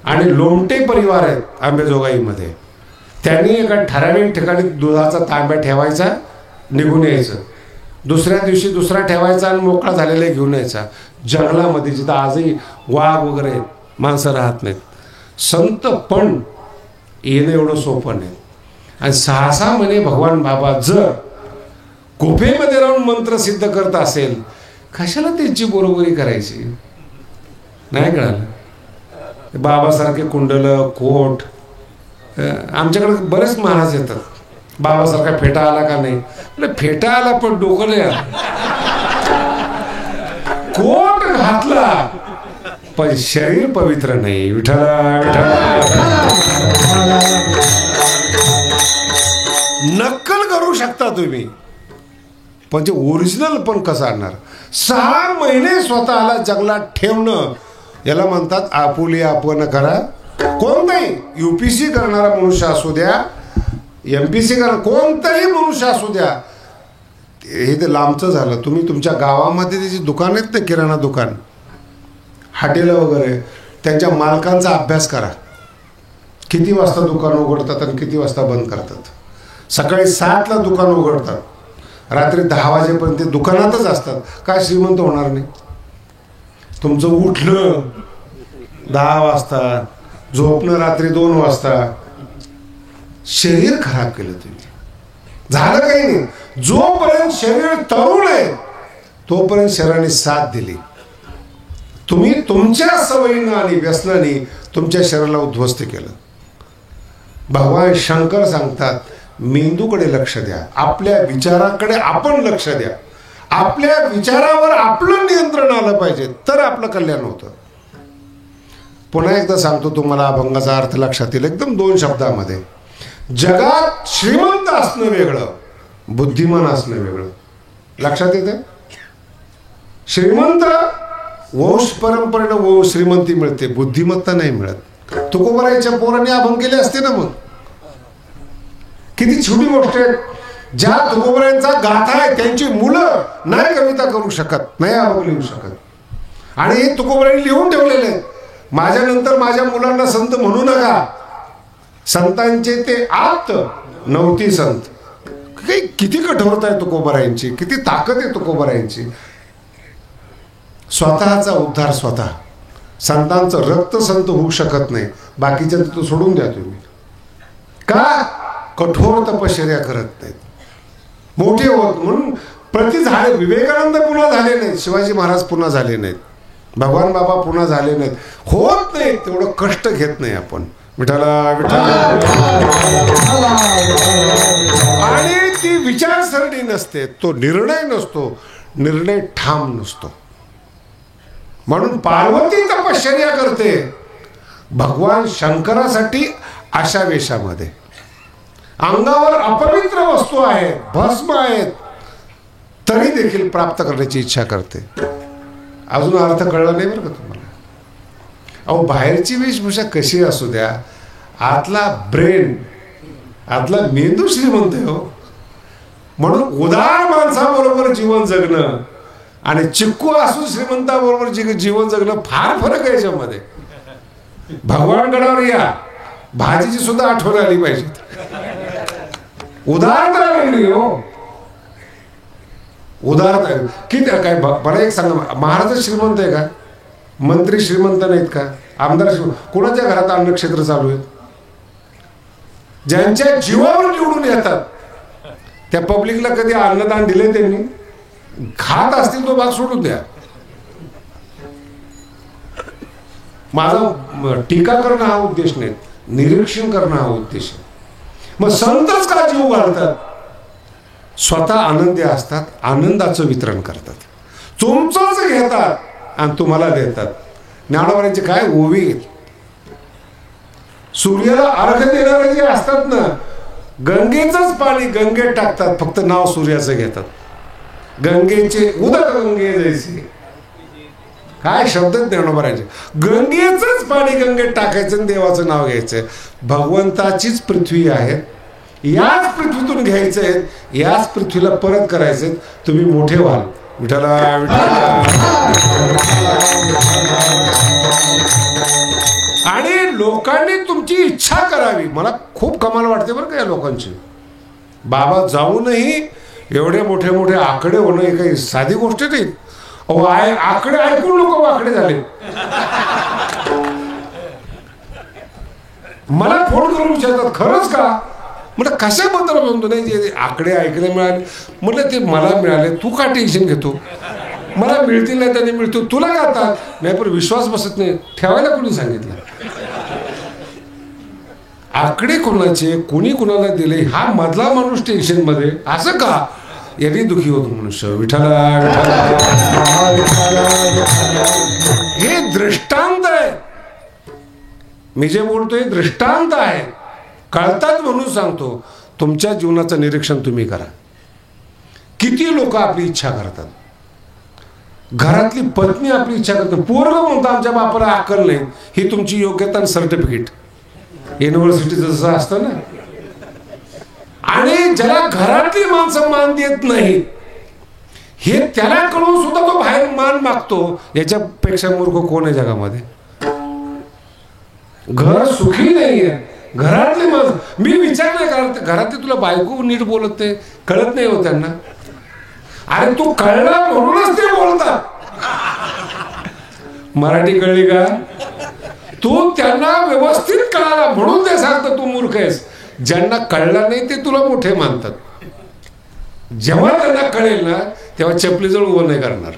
आणि लोमटे परिवार आहेत आंबेजोगाईमध्ये. त्यांनी एका ठराविक ठिकाणी दुधाचा तांब्या ठेवायचा, निघून यायचं. दुसऱ्या दिवशी दुसरा ठेवायचा आणि मोकळा झालेला घेऊन यायचा. जंगलामध्ये जिथं आजही वाघ वगैरे माणसं राहत नाहीत. संत पण येणं एवढं सोपं नाही. आणि 6-6 महिने भगवान बाबा जर गुफेमध्ये राहून मंत्र सिद्ध करत असेल, कशाला त्यांची बरोबरी करायची? नाही कळालं. बाबासारखे कुंडल कोट, आमच्याकडे बरेच महाराज येतात. बाबासारखा फेटा आला का नाही? फेटा आला पण डोकं नाही आला. कोट घातला पण शरीर पवित्र नाही. विठ्ठला विठ्ठला. नक्कल करू शकता तुम्ही, पण ते ओरिजिनल पण कसं आणणार? 6 महिने स्वतःला जंगलात ठेवणं, याला म्हणतात आपुली आपण करा. कोणताही UPC करणारा मनुष्य असू द्या, MPC करणारा कोणताही मनुष्य असू द्या, हे ते लांबचं झालं. तुम्ही तुमच्या गावामध्ये त्याची दुकान आहेत ना, किराणा दुकान, हॉटेल वगैरे, त्यांच्या मालकांचा अभ्यास करा. किती वाजता दुकान उघडतात आणि किती वाजता बंद करतात. सकाळी 7ला दुकान उघडतात, रात्री 10 वाजेपर्यंत दुकानातच असतात. काय श्रीमंत होणार नाही? तुमचं उठलं 10 वाजता, झोपणं रात्री 2 वाजता, शरीर खराब केलं तुम्ही. झालं काही नाही. जोपर्यंत शरीर तरुण आहे तोपर्यंत शरीराने साथ दिली. तुम्ही तुमच्या सवयीनं आणि व्यसनाने तुमच्या शरीराला उद्ध्वस्त केलं. भगवान शंकर सांगतात, मेंदूकडे लक्ष द्या, आपल्या विचाराकडे आपण लक्ष द्या. आपल्या विचारावर आपलं नियंत्रण आलं पाहिजे, तर आपलं कल्याण होतं. पुन्हा एकदा सांगतो तुम्हाला, अभंगाचा अर्थ लक्षात येईल एकदम 2 शब्दामध्ये. जगात श्रीमंत असणं वेगळं, बुद्धिमान असणं वेगळं. लक्षात येते? श्रीमंत वंश परंपरेनं श्रीमंती मिळते, बुद्धिमत्ता नाही मिळत. तुकोबारायच्या पोरांनी अभंग केले असते ना. मग किती छोटी गोष्ट आहे. ज्या तुकोबारायांचा गाथा आहे त्यांची मुलं नाही कविता करू शकत, नाही अभंग लिहू शकत. आणि हे तुकोबारायांनी लिहून ठेवलेले आहेत. माझ्यानंतर माझ्या मुलांना संत म्हणू नका. संतांचे ते आत नव्हती संत. किती कठोरता आहे तुकोबारायांची, किती ताकद आहे तुकोबारायांची. स्वतःचा उद्धार स्वतः. संतांचं रक्त संत होऊ शकत नाही, बाकीच्या तो सोडून द्या तुम्ही. का? कठोर तपश्चर्या करत नाहीत, मोठे होत म्हणून प्रति झाले. विवेकानंद पुन्हा झाले नाहीत, शिवाजी महाराज पुन्हा झाले नाहीत, भगवान बाबा पुन्हा झाले नाहीत. होत नाही तेवढं कष्ट घेत नाही आपण. विठ्ठला विठ्ठला. आणि ती विचारसरणी नसते, तो निर्णय नसतो, निर्णय ठाम नसतो. म्हणून पार्वती तपश्चर्या करते भगवान शंकरासाठी अशा वेशामध्ये. अंगावर अपवित्र वस्तू आहेत, भस्म आहेत, तरी देखील प्राप्त करण्याची इच्छा करते. अजून अर्थ कळला नाही बरं का तुम्हाला? अहो, बाहेरची वेशभूषा कशी असू द्या, आतला ब्रेन, आतला मेंदू श्रीमंत आहे हो. म्हणून उदार माणसाबरोबर जीवन जगणं आणि चिक्कू असून श्रीमंताबरोबर जीवन जगणं फार फरक आहे याच्यामध्ये. भगवानगडावर या, भाजीची सुद्धा आठवण आली पाहिजे. उदारता वेगळी हो, उदारता किती. काय मला एक सांगा, महाराज श्रीमंत आहे का? मंत्री श्रीमंत नाहीत का? आमदार श्रीमंत? कोणाच्या घरात अन्नक्षेत्र चालू आहे? ज्यांच्या जीवावर निवडून येतात त्या पब्लिकला कधी अन्नदान दिले त्यांनी? खात असतील तो भाग सोडून द्या. माझा टीका करणं हा उद्देश नाही. निरीक्षण करणं हा उद्देश आहे. मग संतच का जीव घालतात? स्वतः आनंदी असतात, आनंदाचं वितरण करतात, तुमचंच घेतात आणि तुम्हाला देतात. ज्ञानोबांचे काय ओवी आहेत. सूर्याला अर्घ देणारे जे असतात ना, गंगेचंच पाणी गंगेत टाकतात, फक्त नाव सूर्याचं घेतात. गंगेचे उदक गंगे जैसे, काय शब्द ज्ञानोबांचे. गंगेचंच पाणी गंगेत टाकायचं आणि देवाचं नाव घ्यायचं. भगवंताचीच पृथ्वी आहे, याच पृथ्वीतून घ्यायचंय, याच पृथ्वीला परत करायचंय. तुम्ही मोठे व्हाल. विठ्ठला विठ्ठला. आणि लोकांनी तुमची इच्छा करावी. मला खूप कमाल वाटते बरं का या लोकांची. बाबा जाऊनही एवढे मोठे मोठे आकडे होणं हे काही साधी गोष्ट नाही. अहो आकडे ऐकून लोक आकडे झाले. मला फोन करून विचारतात खरंच का? म्हटलं कशाबद्दल म्हणतो? नाही जे आकडे ऐकले मिळाले. म्हटलं ते मला मिळाले, तू का टेन्शन घेतो? मला मिळतील नाही त्याने मिळतो, तुला का आता नाही? पण विश्वास बसत नाही. ठेवायला कोणी सांगितलं? आकडे कोणाचे, कोणी कोणाला दिले, हा मधला माणूस टेन्शन मध्ये. असं का? याने दुखी होतो मनुष्य. विठ्ठला हे दृष्टांत आहे. मी जे बोलतोय दृष्टांत आहे. कळतात म्हणून सांगतो. तुमच्या जीवनाचं निरीक्षण तुम्ही करा. किती लोक आपली इच्छा करतात. घरातली पत्नी आपली इच्छा करते. पोरग म्हणतो आमच्या बापाला अक्कल नाही. ही तुमची योग्यता आणि सर्टिफिकेट युनिव्हर्सिटीचं जसं असतं ना. आणि ज्याला घरातली माणसं मान देत नाही, हे त्याला कळून सुद्धा तो बाहेर मान मागतो. याच्यापेक्षा मूर्ख कोण आहे जगामध्ये? घर सुखी नाहीये, घरातली माणसं. मी विचार नाही करत घरातली तुला बायको नीट बोलत नाही, कळत नाही हो त्यांना. अरे तू कळला म्हणूनच ते बोलतात. मराठी कळली का? तू त्यांना व्यवस्थित कळाला म्हणून ते सांगतात तू मूर्ख आहेस. ज्यांना कळला नाही ते तुला मोठे मानतात. जेव्हा त्यांना कळेल ना तेव्हा चपलीजवळ उभं नाही करणार.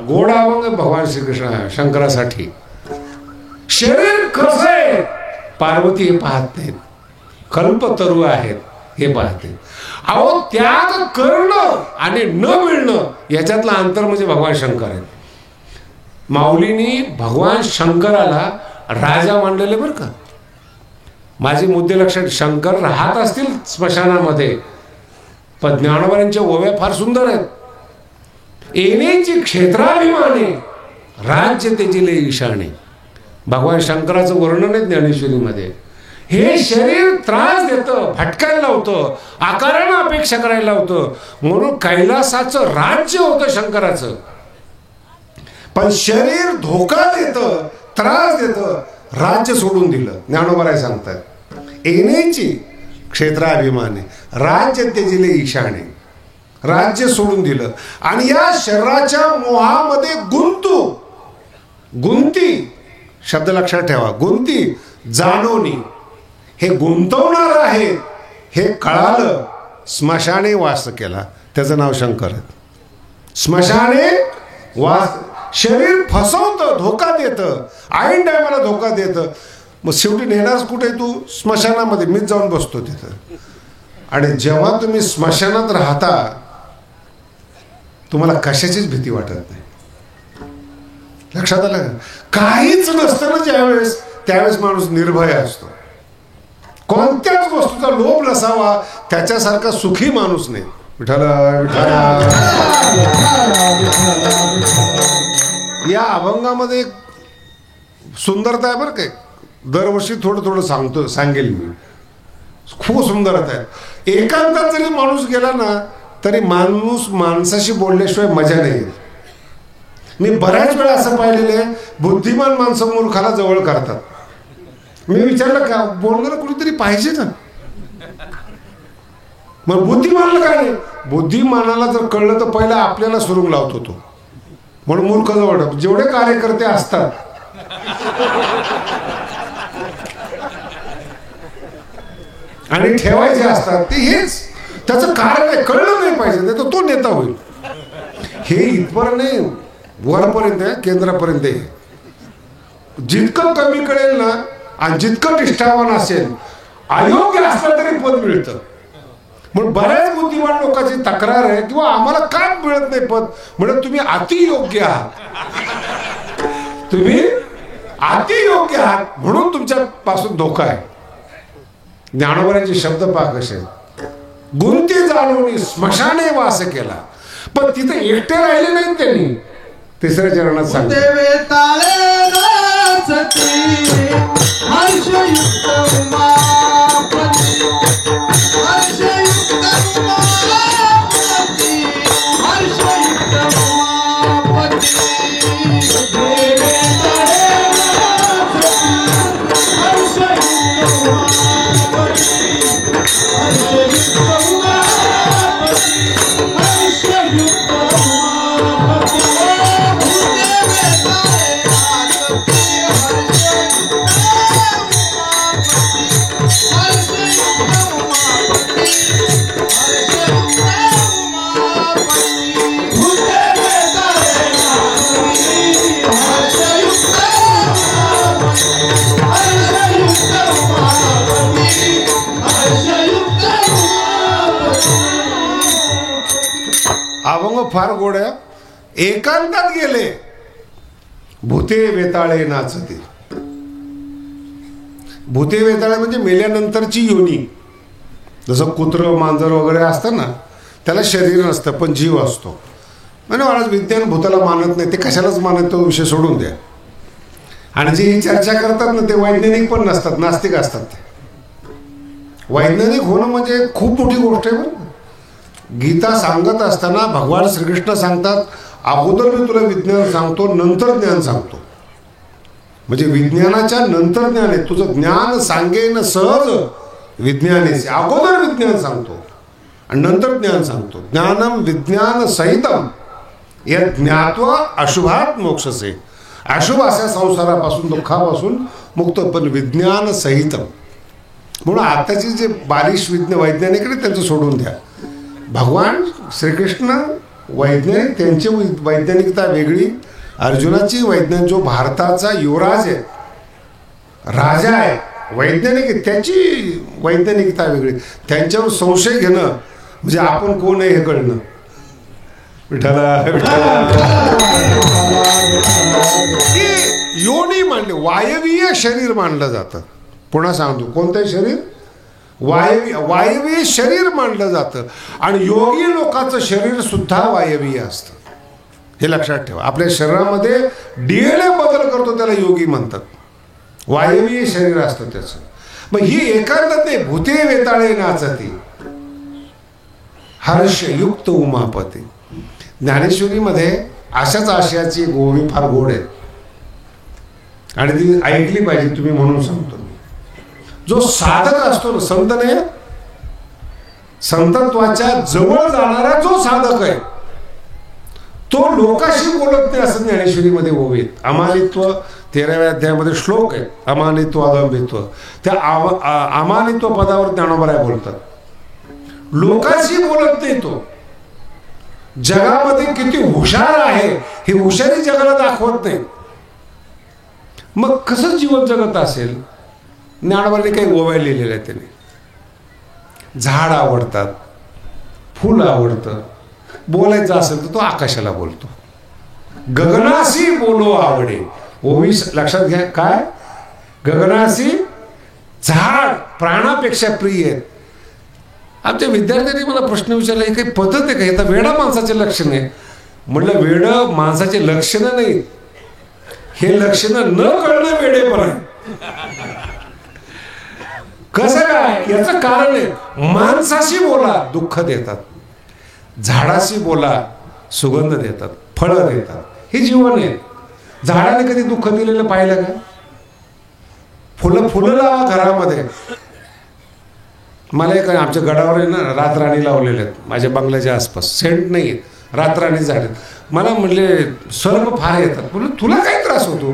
गोड अभंग भगवान श्रीकृष्ण शंकरासाठी. शरीर कसं आहे पार्वती हे पाहत नाहीत, कल्पतरू आहेत हे पाहते. अहो त्याग करणं आणि न मिळणं याच्यातलं अंतर म्हणजे भगवान शंकर आहेत. माऊलींनी भगवान शंकराला राजा मानलेले बरं का. माझे मुद्दे लक्षात. शंकर राहत असतील स्मशानामध्ये, पण ज्ञानोबांच्या ओव्या फार सुंदर आहेत. येण्याची क्षेत्राभिमाने राज्य तेजिले ईशाने. भगवान शंकराचं वर्णन आहे ज्ञानेश्वरीमध्ये. हे शरीर त्रास देतं, भटकायला लावतं, आकारानं अपेक्षा करायला लावतं. म्हणून कैलासाचं राज्य होतं शंकराचं. पण शरीर धोका देतं, त्रास देतं, राज्य सोडून दिलं. ज्ञानोबा सांगतात येण्याची क्षेत्राभिमाने राज्य तेजिले ईशाने. राज्य सोडून दिलं आणि या शरीराच्या मोहामध्ये गुंती शब्द लक्षात ठेवा. गुंती जाणवणी. हे गुंतवणार आहे हे कळालं, स्मशाने वास केला. त्याचं नाव शंकर आहे. स्मशाने वास. शरीर फसवतं, धोका देतं, ऐन टायमाला धोका देतं. मग शेवटी नेणारच कुठे? तू स्मशानामध्ये. मीच जाऊन बसतो तिथं. आणि जेव्हा तुम्ही स्मशानात राहता तुम्हाला कशाचीच भीती वाटत नाही. लक्षात आलं? काहीच नसतं ना ज्यावेळेस, त्यावेळेस माणूस निर्भय असतो. कोणत्याच गोष्टीचा लोभ नसावा, त्याच्यासारखा सुखी माणूस नाही. विठ्ठला विठ्ठला. या अभंगामध्ये एक सुंदरता आहे बरं काय. दरवर्षी थोडं थोडं सांगेल मी. खूप सुंदरता आहे. एकांतात जरी माणूस गेला ना तरी माणूस माणसाशी बोलल्याशिवाय मजा नाही येत. मी बऱ्याच वेळा असं पाहिलेलं आहे, बुद्धिमान माणसं मूर्खाला जवळ करतात. मी विचारलं का बोलणारं कुणीतरी पाहिजे ना. मग बुद्धिमानला काय नाही. बुद्धिमानाला जर कळलं तर पहिला आपल्याला सुरुंग लावतो तो. म्हणून मूर्ख जवळ जेवढे कार्यकर्ते असतात आणि ठेवायचे असतात ते हेच. त्याचं कारण आहे, कळलं नाही पाहिजे, नाही तर तो नेता होईल. हे इथपर्यंत नाही, वरपर्यंत आहे, केंद्रापर्यंत आहे. जितकं कमी कळेल ना आणि जितकं निष्ठावान असेल, अयोग्य असलं तरी पद मिळतं. म्हणून बऱ्याच बुद्धिमान लोकांची तक्रार आहे किंवा आम्हाला काय मिळत नाही पद, म्हणजे तुम्ही अतियोग्य आहात, तुम्ही अतियोग्य आहात म्हणून तुमच्या पासून धोका आहे. ज्ञानोबांचे शब्द पहा कसे, गुंती जाणून स्मशाने वास केला, पण तिथे एकटे राहिले नाहीत त्यांनी. तिसऱ्या चरणात सांगते, अभंग फार गोड आहे. एकांतात गेले भूते वेताळे नाचते. भूते वेताळे म्हणजे मेल्यानंतरची योनी. जसं कुत्रं मांजर वगैरे असतं ना, त्याला शरीर नसतं पण जीव असतो. म्हणजे महाराज विज्ञान भूताला मानत नाही, ते कशालाच मानत, तो विषय सोडून द्या. आणि जी चर्चा करतात ना ते वैज्ञानिक पण नसतात, नास्तिक असतात. वैज्ञानिक होणं म्हणजे खूप मोठी गोष्ट आहे. बरं, गीता सांगत असताना भगवान श्रीकृष्ण सांगतात, अगोदर मी तुला विज्ञान सांगतो, नंतर ज्ञान सांगतो. म्हणजे विज्ञानाच्या नंतर ज्ञान आहे. तुझं ज्ञान सांगेन सहज विज्ञानेच, अगोदर विज्ञान सांगतो आणि नंतर ज्ञान सांगतो. ज्ञानम विज्ञान सहितम या ज्ञात्वा अशुभात मोक्षसे. अशुभ अशा संसारापासून, दुःखापासून मुक्त, पण विज्ञान सहितम. म्हणून आताची जे बालिश वैज्ञानिक आहे त्यांचं सोडून द्या. भगवान श्रीकृष्ण वैज्ञानिक, त्यांची वैज्ञानिकता वेगळी, अर्जुनाची वैज्ञानिक, जो भारताचा युवराज आहे, राजा आहे, वैज्ञानिक आहे, त्याची वैज्ञानिकता वेगळी. त्यांच्यावर संशय घेणं म्हणजे आपण कोण आहे हे कळणं. विठ्ठला योनी मानले, वायवीय शरीर मानलं जातं. पुन्हा सांगतो, कोणतं शरीर? वायवीय शरीर मानलं जातं. आणि योगी लोकांचं शरीर सुद्धा वायवीय असतं, हे लक्षात ठेवा. आपल्या शरीरामध्ये डीएनए बदल करतो त्याला योगी म्हणतात. वायवीय शरीर असतं त्याचं. मग ही एकांतात नाही, भूते वेताळे नाचती हर्षयुक्त उमापती. ज्ञानेश्वरीमध्ये अशाच आशयाची गोवी फार गोड आहे आणि ती ऐकली पाहिजे तुम्ही, म्हणून सांगतो. जो साधक असतो ना, संत नाही, संतत्वाच्या जवळ जाणारा जो साधक आहे तो लोकाशी बोलत नाही, असं ज्ञानेश्वरीमध्ये ओवीत. अमानित्व 13व्या अध्यायामध्ये श्लोक आहे, अमानित्व अदंभित्व. त्या अमानित्व पदावर ज्ञानोबराय बोलतात. लोकाशी बोलत नाही तो, जगामध्ये किती हुशार आहे ही हुशारी जगाला दाखवत नाही. मग कसं जीवन जगत असेल? ज्ञानोबाने काही ओव्या लिहिलेल्या आहे त्याने. झाड आवडतात, फुल आवडतं, बोलायचं असेल तर तो आकाशाला बोलतो. गगनासी बोलो आवडे. ओवी लक्षात घ्या, काय? गगनासी, झाड प्राणापेक्षा प्रिय आहेत. आमच्या विद्यार्थ्यांनी मला प्रश्न विचारला, ही काही पद्धत आहे का? हे तर वेडा माणसाचे लक्षण आहे. म्हटलं, वेड माणसाचे लक्षणं नाही, हे लक्षणं न कळणं वेडेपण आहे. कसं काय? याचं कारण आहे, माणसाशी बोला दुःख देतात, झाडाशी बोला सुगंध देतात, फळं देतात. हे जीवन आहे. झाडाने कधी दुःख दिलेलं पाहिलं का? फुलं लावा घरामध्ये. मला एक आमच्या गडावर आहे ना, रातराणी लावलेल्या आहेत माझ्या बंगल्याच्या आसपास. सेंट नाही, रातराणी झाले. मला म्हणले सर्प फार येतात. बोललो, तुला काय त्रास होतो?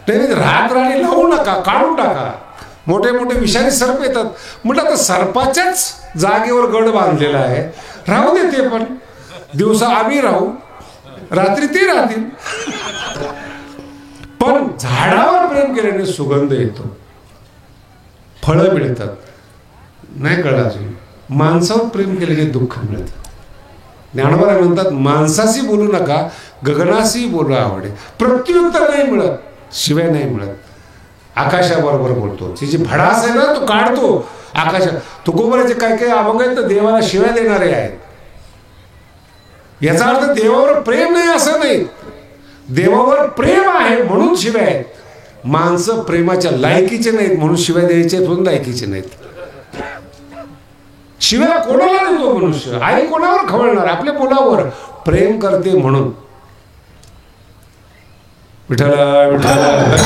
नाही, रातराणी लावू नका, काढून टाका. मोठे मोठे विषारी सर्प येतात. म्हटलं, आता सर्पाच्याच जागेवर गड बांधलेला आहे, राहू दे. ते पण दिवसा आम्ही राहू, रात्री ते राहतील. पण झाडावर प्रेम केल्याने सुगंध येतो, फळं मिळतात. नाही कळलं अजून? माणसावर प्रेम केल्याने दुःख मिळतं. ज्ञानोबा म्हणतात माणसाशी बोलू नका, गगनाशी बोलू आवडे. प्रत्युत्तर नाही मिळत, शिवाय नाही मिळत. आकाशाबरोबर बोलतो. तिची भडास आहे ना तो काढतो आकाशात. तुकोबराचे काय काय अभंग आहेत तर देवाला शिव्या देणारे आहेत. याचा अर्थ देवावर प्रेम नाही असं नाही, देवावर प्रेम आहे म्हणून शिव्या आहेत. माणसं प्रेमाच्या लायकीचे नाहीत म्हणून शिव्या द्यायचे म्हणून लायकीचे नाहीत. शिव्या कोणाला देतो मनुष्य? आई कोणावर खवळणार? आपल्या मुलावर प्रेम करते म्हणून. विठ्ठला विठ्ठला.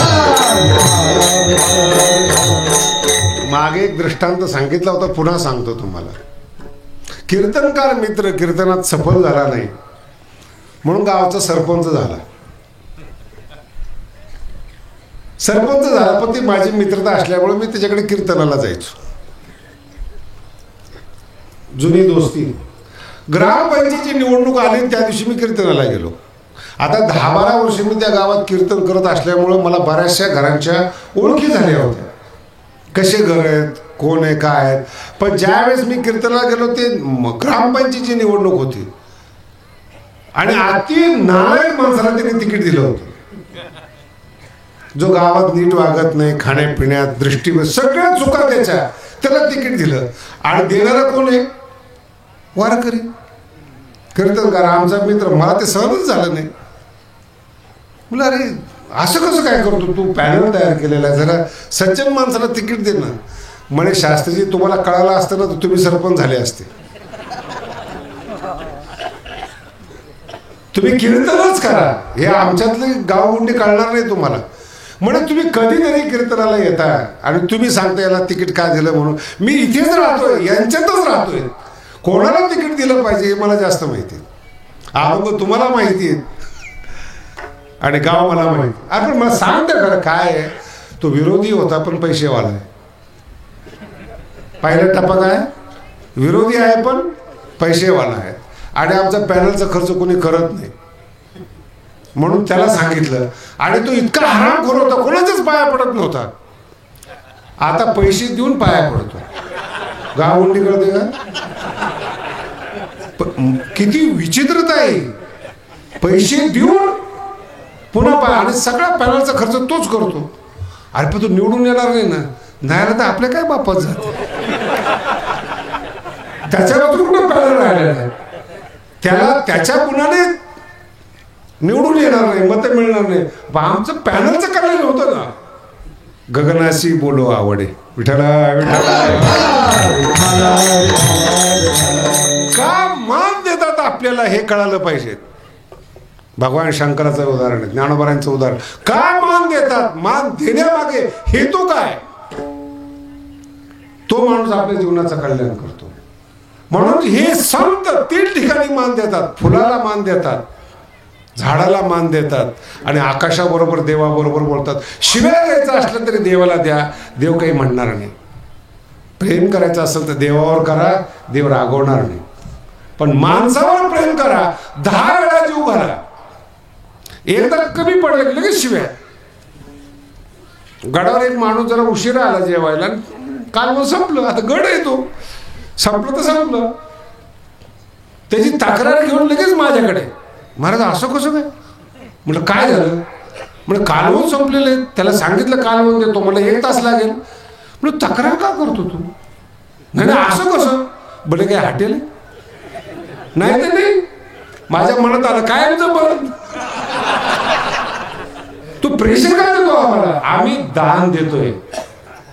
मागे एक दृष्टांत सांगितला होता, पुन्हा सांगतो तुम्हाला. कीर्तनकार मित्र कीर्तनात सफल झाला नाही म्हणून गावचा सरपंच झाला. सरपंच झाला पण ती माझी मित्रता असल्यामुळे मी त्याच्याकडे कीर्तनाला जायचो. जुनी दोस्ती. ग्रामपंचायतीची निवडणूक आली त्या दिवशी मी कीर्तनाला गेलो. आता 10-12 वर्ष मी त्या गावात कीर्तन करत असल्यामुळं मला बऱ्याचशा घरांच्या ओळखी झाल्या होत्या. कसे घर आहेत, कोण आहे, काय आहेत. पण ज्यावेळेस मी कीर्तनाला गेलो ते ग्रामपंचायतीची निवडणूक होती आणि अति नालायक माणसाला त्यांनी तिकीट दिलं होतं. जो गावात नीट वागत नाही, खाण्यापिण्यात, दृष्टीवर सगळ्या चुका त्याच्या, त्याला तिकीट दिलं. आणि देणारा कोण आहे? वारकरी, कीर्तनकार, आमचा मित्र. मला ते सहनच झालं नाही. मला अरे असं कसं काय करतो तू? पॅनल तयार केलेला आहे, जरा सज्जन माणसाला तिकीट दे ना. म्हणे शास्त्रीजी तुम्हाला कळालं असतं ना तर तुम्ही सरपंच झाले असते. तुम्ही कीर्तनच करा, हे आमच्यातले गावगुंडी कळणार नाही तुम्हाला. म्हणे तुम्ही कधीतरी कीर्तनाला येता आणि तुम्ही सांगता याला तिकीट काय दिलं म्हणून. मी इथेच राहतोय, यांच्यातच राहतोय. कोणाला तिकीट दिलं पाहिजे हे मला जास्त माहिती आहे. अभंग तुम्हाला माहिती आहे आणि गाव मला माहिती. अरे मला सांगता खरं काय आहे. तो विरोधी होता पण पैसेवाला आहे. पहिला टप्पा काय? विरोधी आहे पण पैसेवाला आहे. आणि आमचा पॅनलचा खर्च कोणी करत नाही म्हणून त्याला सांगितलं. आणि तो इतका हरामखोर होता, कोणाच्याच पाया पडत नव्हता. आता पैसे देऊन पाया पडतो. गावगुंडी कळते का? किती विचित्रता आहे. पैसे देऊन पुन्हा पाया, आणि सगळा पॅनलचा खर्च तोच करतो. अरे पण तो निवडून येणार नाही ना. नाही आला तर आपल्या काय बापात जाते. त्याच्यावर कुठं पॅनल राहिलेला आहे. त्याला त्याच्या गुणाने निवडून येणार नाही, मत मिळणार नाही. आमचं पॅनलचं करायला होतं ना. गगनाशी बोलो आवडे. विठ्ठला विठ्ठला. का मान देतात आपल्याला हे कळालं पाहिजे. भगवान शंकराचं उदाहरण आहे, ज्ञानोबारांचं उदाहरण. का मान देतात? मान देण्यामागे हेतू काय? तो माणूस आपल्या जीवनाचं कल्याण करतो. म्हणून हे संत 3 ठिकाणी मान देतात. फुलाला मान देतात, झाडाला मान देतात आणि आकाशाबरोबर देवाबरोबर बोलतात. शिव्या द्यायचं असलं तरी देवाला द्या, देव काही म्हणणार नाही. प्रेम करायचं असेल तर देवावर करा, देव रागवणार नाही. पण माणसावर प्रेम करा, 10 वेळा जीव घाला. एकदा कमी पडलं की लगेच शिव्या. गडावर एक माणूस जरा उशिरा आला जेवायला, काल संपलं. आता गड येतो, संपलं तर संपलं. त्याची तक्रार घेऊन लगेच माझ्याकडे, महाराज असं कसं काय? म्हटलं काय झालं? म्हणजे कालवून संपलेले. त्याला सांगितलं कालवून देतो, मला 1 तास लागेल. म्हणजे तक्रार का करतो तू? नाही नाही असं कसं? बरं काय हॉटेल नाही तर नाही. माझ्या मनात आलं काय आमचं बरं, तू प्रेशर काय देतो आम्हाला? आम्ही दान देतोय,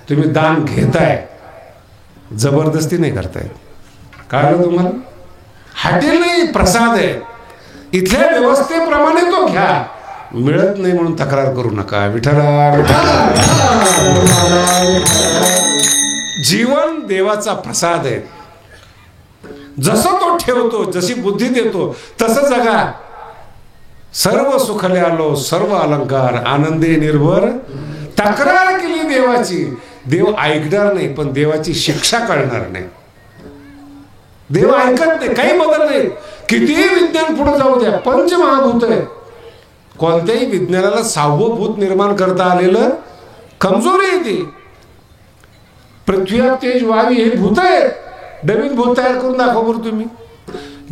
तुम्ही दान घेताय, जबरदस्ती नाही करताय. कळलं तुम्हाला? हॉटेल नाही, प्रसाद आहे. इथल्या व्यवस्थेप्रमाणे तो घ्या. मिळत नाही म्हणून तक्रार करू नका. विठ्ठला विठ्ठला. जीवन देवाचा प्रसाद आहे. जसं तो ठेवतो, जशी बुद्धी देतो तसं जगा. सर्व सुखले आलो, सर्व अलंकार, आनंदे निर्भर. तक्रार केली देवाची, देव ऐकणार नाही, पण देवाची शिक्षा कळणार नाही. देव ऐकत नाही, काही बदल नाही. कितीही विज्ञान पुढे जाऊ द्या, पंचमहाभूत आहे. कोणत्याही विज्ञानाला 6वं भूत निर्माण करता आलेलं कमजोरी आहे ती. पृथ्वी तेज वायू हे भूत आहेत. नवीन भूत तयार करून दाखवा बरं तुम्ही.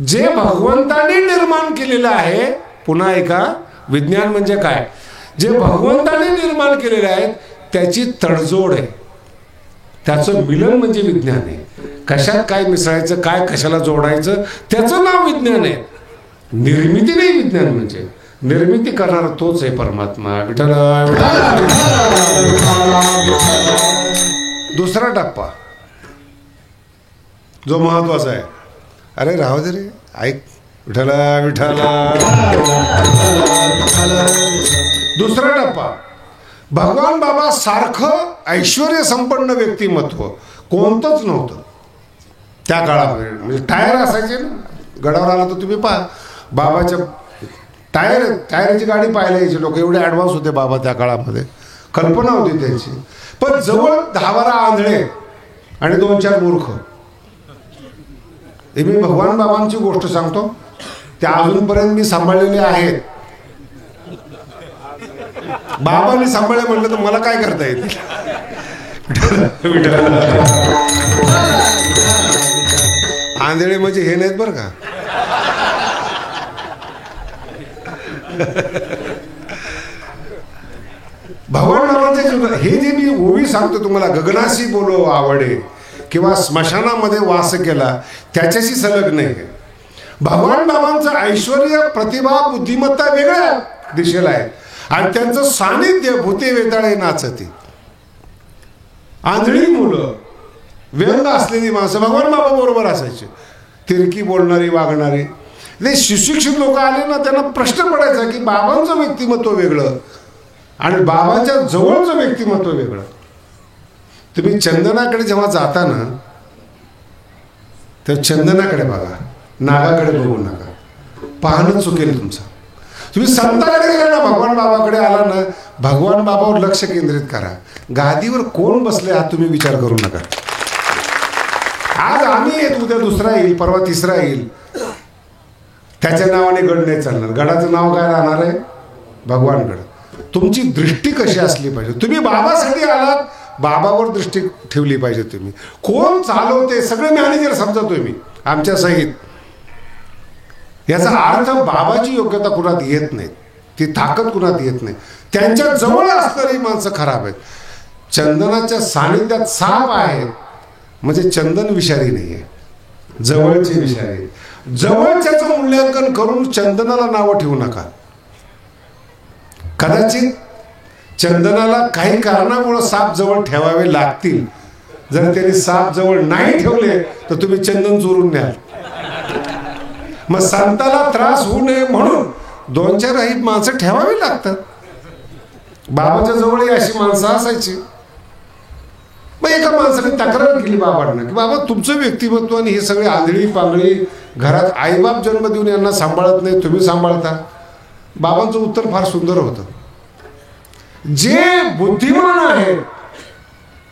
जे भगवंताने निर्माण केलेलं आहे, पुन्हा ऐका, विज्ञान म्हणजे काय, जे भगवंताने निर्माण केलेले आहेत त्याची तडजोड आहे, त्याचं मिलन म्हणजे विज्ञान आहे. कशात काय मिसळायचं, काय कशाला जोडायचं, त्याचं नाव विज्ञान आहे. निर्मिती नाही विज्ञान म्हणजे. निर्मिती करणारा तोच आहे परमात्मा. विठ्ठल. दुसरा टप्पा जो महत्वाचा आहे, अरे राहू दे रे, ऐक, विठ्ठला विठ्ठला. दुसरा टप्पा, भगवान बाबा सारखं ऐश्वर्य संपन्न व्यक्तिमत्व कोणतंच नव्हतं त्या काळामध्ये. म्हणजे टायर असायचे ना, गडावर आला तर तुम्ही पहा, बाबाच्या टायरची गाडी पाहायला यायची लोक. एवढे ॲडव्हान्स होते बाबा त्या काळामध्ये, कल्पना होती त्यांची. पण जवळ 10-12 आंधळे आणि 2-4 मूर्ख. हे मी भगवान बाबांची गोष्ट सांगतो, त्या अजूनपर्यंत मी सांभाळलेले आहेत. बाबांनी सांभाळले म्हटलं तर मला काय करता येईल. आंधळे म्हणजे हे नाहीत बरं का. भगवान बाबांचे हे जे मी ओवी सांगतो तुम्हाला, गगनाशी बोलो आवडे किंवा स्मशानामध्ये वास केला, त्याच्याशी सलग नाही. भगवान बाबांचं ऐश्वर्य, प्रतिभा, बुद्धिमत्ता वेगळ्या दिशेला आहे आणि त्यांचं सानिध्य भूते वेताळे नाचते. आंधळी मुलं, व्यंग असलेली माणसं भगवान बाबा बरोबर असायचे. तिरकी बोलणारी, वागणारी. ते सुशिक्षित लोक आले ना, त्यांना प्रश्न पडायचा की बाबांचं व्यक्तिमत्व वेगळं आणि बाबांच्या जवळचं व्यक्तिमत्व वेगळं. तुम्ही चंदनाकडे जेव्हा जाता ना, तर चंदनाकडे बघा, नागाकडे बघू नका. पाहणं चुकेल तुमचं. तुम्ही संतांकडे गेला ना, भगवान बाबाकडे आला ना, भगवान बाबावर लक्ष केंद्रित करा. गादीवर कोण बसले हा तुम्ही विचार करू नका. आज आम्ही येत, उद्या दुसरा येईल, परवा तिसरा येईल. त्याच्या नावाने गड नाही चालणार. गडाचं नाव काय राहणार आहे? भगवानगड. तुमची दृष्टी कशी असली पाहिजे. तुम्ही बाबासाठी आलात, बाबावर दृष्टी ठेवली पाहिजे. तुम्ही कोण चालवते, सगळे मॅनेजर समजा तुम्ही आमच्या सहित. याचा अर्थ बाबाची योग्यता कुणात येत नाही, ती ताकद कुणात येत नाही. त्यांच्या जवळ असणारी माणसं खराब आहेत. चंदनाच्या सानिध्यात साप आहे म्हणजे चंदन विषारी नाही आहे, जवळचे विषारी. जवळच्याचं मूल्यांकन करून चंदनाला नावं ठेवू नका. कदाचित चंदनाला काही कारणामुळे साप जवळ ठेवावे लागतील. जर त्यांनी साप जवळ नाही ठेवले तर तुम्ही चंदन चोरून न्याल. मग संताला त्रास होऊ नये म्हणून 2-4 माणसं ठेवावी लागतात. बाबाच्या जवळ अशी माणसं असायची. मग एका माणसाने तक्रार केली बाबांना की बाबा तुमचं व्यक्तिमत्व आणि हे सगळे आंधळी पांगळी, घरात आईबाप जन्म देऊन यांना सांभाळत नाही, तुम्ही सांभाळता. बाबांचं उत्तर फार सुंदर होतं. जे बुद्धिमान आहेत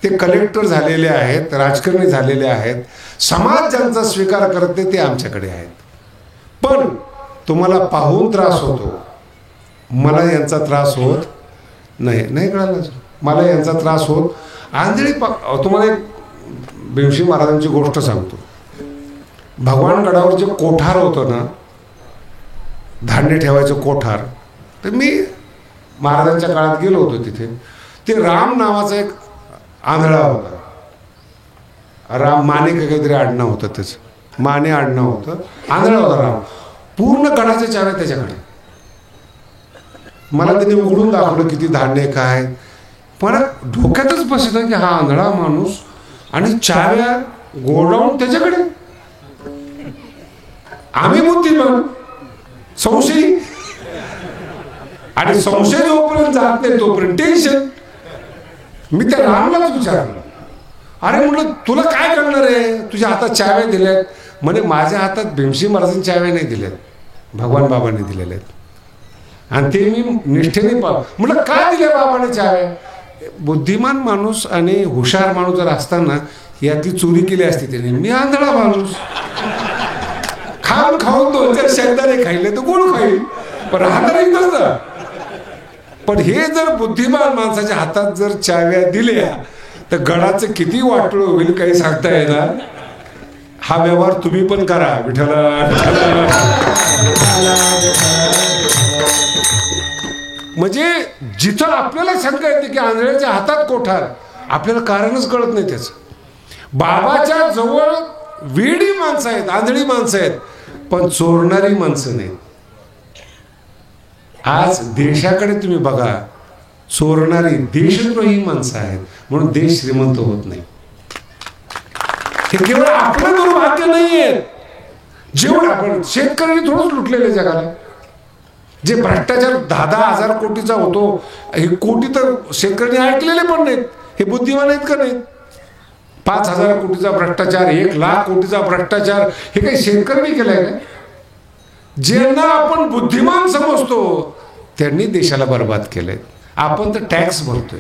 ते कलेक्टर झालेले आहेत, राजकारणी झालेले आहेत, समाज ज्यांचा स्वीकार करत नाही ते आमच्याकडे आहेत. पण तुम्हाला पाहून त्रास होतो, मला यांचा त्रास होत नाही कळालं. मला यांचा त्रास होत. आंधळी तुम्हाला एक भीमशी महाराजांची गोष्ट सांगतो. भगवानगडावर जे कोठार होतं ना, धान्य ठेवायचं कोठार, तर मी महाराजांच्या काळात गेलो होतो तिथे. ते राम नावाचा एक आंधळा होता. राम माने काहीतरी आडनाव होतं त्याचं, माने आडनाव होतं. आंधळा होता राम. पूर्ण गडाच्या चाव्या त्याच्याकडे. मला त्याने उघडून दाखवलं किती धान्य काय. पण डोक्यातच बसलं की हा आंधळा माणूस आणि चाव्या गोडाऊन त्याच्याकडे. आम्ही बुद्धिमान, संशयी, आणि संशय जोपर्यंत जात नाही तोपर्यंत टेन्शन. मी त्या रामलाच विचारलं, अरे म्हटलं तुला काय करणार आहे, तुझ्या हातात चाव्या दिल्यात. म्हणे माझ्या हातात भीमशी महाराजांच्या चाव्या नाही दिल्यात, भगवान बाबांनी दिलेल्या आहेत. आणि ते मी निष्ठेने म्हटलं का दिल्या बाबाने चाव्या. बुद्धिमान माणूस आणि हुशार माणूस जर असताना यातली चोरी केली असती त्याने. मी आंधळा माणूस, खाऊन 2-4 शेंगदाणे खाल्ले तर कोण खाईल, पण राहणार नसतं. पण हे जर बुद्धिमान माणसाच्या हातात जर चाव्या दिल्या तर गडाचं किती वाटोळ होईल काही सांगता येणार. हा व्यवहार तुम्ही पण करा. विठ्ठला म्हणजे जिथं आपल्याला शंका येते की आंधळ्याच्या हातात कोठार, आपल्याला कारणच कळत नाही त्याचं. बाबाच्या जवळ वेडी माणसं आहेत, आंधळी माणसं आहेत, पण चोरणारी माणसं नाहीत. आज देशाकडे तुम्ही बघा, चोरणारी देशद्रोही माणसं आहेत, म्हणून देश श्रीमंत होत नाही. हे केवळ आपलं दुर्भाग्य नाहीये. जेवढं आपण शेतकऱ्यांनी थोडंच लुटलेले जगाला. जे भ्रष्टाचार 10,000 कोटीचा होतो, हे कोटी तर शेतकऱ्यांनी ऐकलेले पण नाहीत. हे बुद्धिमान आहेत का नाहीत? 5,000 कोटीचा भ्रष्टाचार, 1,00,000 कोटीचा भ्रष्टाचार, हे काही शेतकऱ्यांनी केलाय का? ज्यांना आपण बुद्धिमान समजतो त्यांनी देशाला बर्बाद केलंय. आपण तर टॅक्स भरतोय,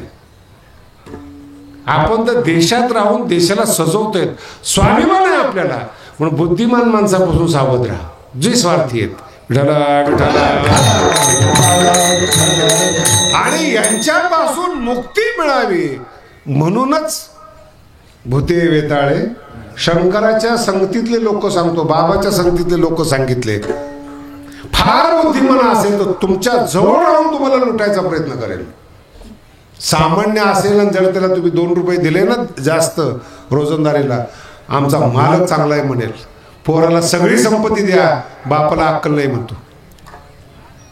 आपण तर देशात राहून देशाला सजवतोय. स्वाभिमान आहे आपल्याला, म्हणून बुद्धिमान माणसापासून सावध राहा, जे स्वार्थी आहेत. आणि यांच्यापासून मुक्ती मिळावी म्हणूनच भूते वेताळे शंकराच्या संगतीतले लोक सांगतो, बाबाच्या संगतीतले लोक सांगितले, फार बुद्धिमान असेल तर तुमच्या जवळ राहून तुम्हाला लुटायचा प्रयत्न करेल. सामान्य असेल आणि जर त्याला तुम्ही 2 रुपये दिले ना जास्त रोजंदारीला, आमचा मालक चांगला आहे म्हणेल. पोराला सगळी संपत्ती द्या, बापाला अक्कल नाही म्हणतो.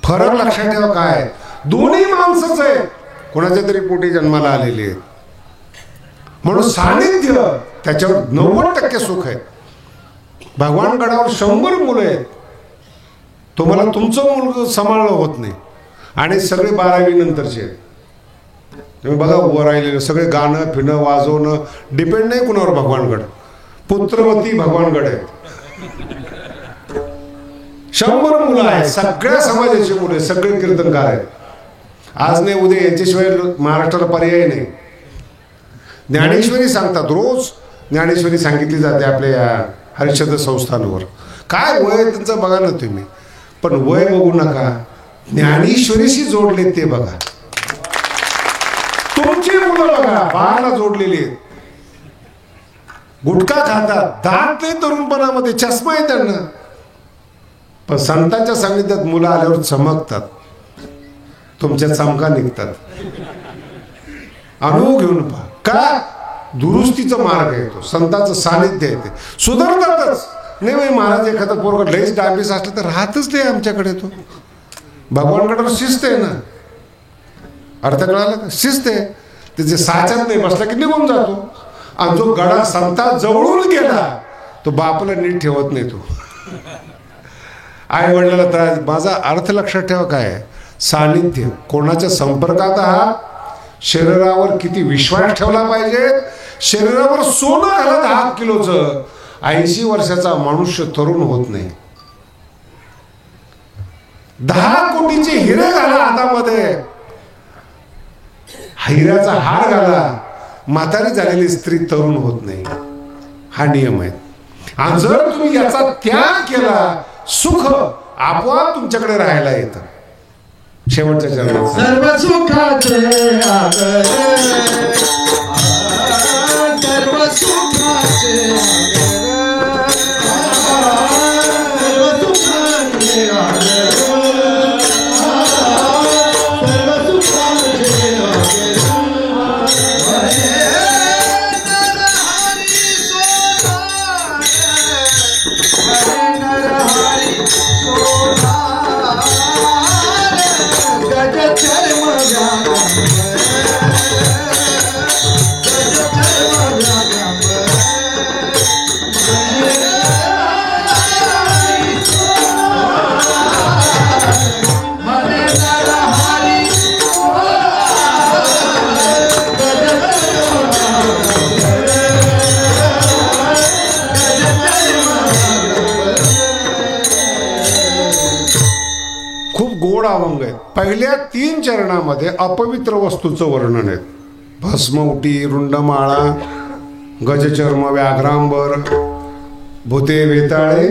फरक लक्षात ठेवा काय, दोन्ही माणसंच आहे, कोणाच्या तरी पोटी जन्माला आलेली आहेत. म्हणून सानिध्य त्याच्यावर 90% सुख आहे. भगवान गडावर 100 मुलं आहेत, तुम्हाला तुमचं मुलगा सांभाळणं होत नाही आणि सगळे 12वी नंतरचे आहेत. तुम्ही बघा उभं राहिलेलं सगळे गाणं फिरणं वाजवणं डिपेंड नाही कुणावर. भगवानगड पुत्रवती भगवानगड आहे. 100 मुलं आहेत, सगळ्या समाजाची मुलं, सगळे कीर्तनकार आहेत. आज नाही उद्या यांच्याशिवाय महाराष्ट्राला पर्याय नाही. ज्ञानेश्वरी सांगतात, रोज ज्ञानेश्वरी सांगितली जाते आपल्या हरिश्चंद्र संस्थानावर. काय वय त्यांचं बघा ना तुम्ही, पण वय बघू नका, ज्ञानेश्वरीशी जोडले ते बघा. तुमची मुलं बघा बाळाला जोडलेली आहेत, गुटखा खातात, दात नाही तरुणपणामध्ये, चष्मा आहे त्यांना, पण संतांच्या सानिध्यात मुलं आल्यावर चमकतात, तुमच्या चमका निघतात. अनुभव घेऊन पहा. का? दुरुस्तीचा मार्ग आहे तो, संतांचं सानिध्य आहे, ते सुधारतातच. नाही महाराज एखादा पोरगा लईच डायबिटीस असलं तर राहतच नाही आमच्याकडे. तो भगवानकडे शिस्त आहे ना, अर्थ कळाला का? शिस्त आहे. त्याचे साच्यात नाही बसला की निघून जातो. आणि जो गडा संता जवळून गेला तो बापाला नीट ठेवत नाही. तो आई वडिलाला त्रास. माझा अर्थ लक्षात ठेवा काय, सानिध्य, कोणाच्या संपर्कात आहात, शरीरावर किती विश्वास ठेवला पाहिजे. शरीरावर सोनं घाला 10 किलोचं, 80 वर्षाचा मनुष्य तरुण होत नाही. 10 कोटीचे हिरे घाला हातामध्ये, हिऱ्याचा हार घाला, म्हातारी झालेली स्त्री तरुण होत नाही. हा नियम आहे. आणि जर तुम्ही याचा त्याग केला, सुख आपोआप तुमच्याकडे राहायला येतं. शेवटच्या चरणात सर्व सुखाचे आगर, सर्व सुखाचे आगर, सर्व सुखाचे आगर, सर्व सुखाचे अभंग आहेत. पहिल्या 3 चरणामध्ये अपवित्र वस्तूचं वर्णन आहे. भस्मउटी, रुंडमाळा, गजचर्म, व्याघ्रांबर, भूते वेताळे,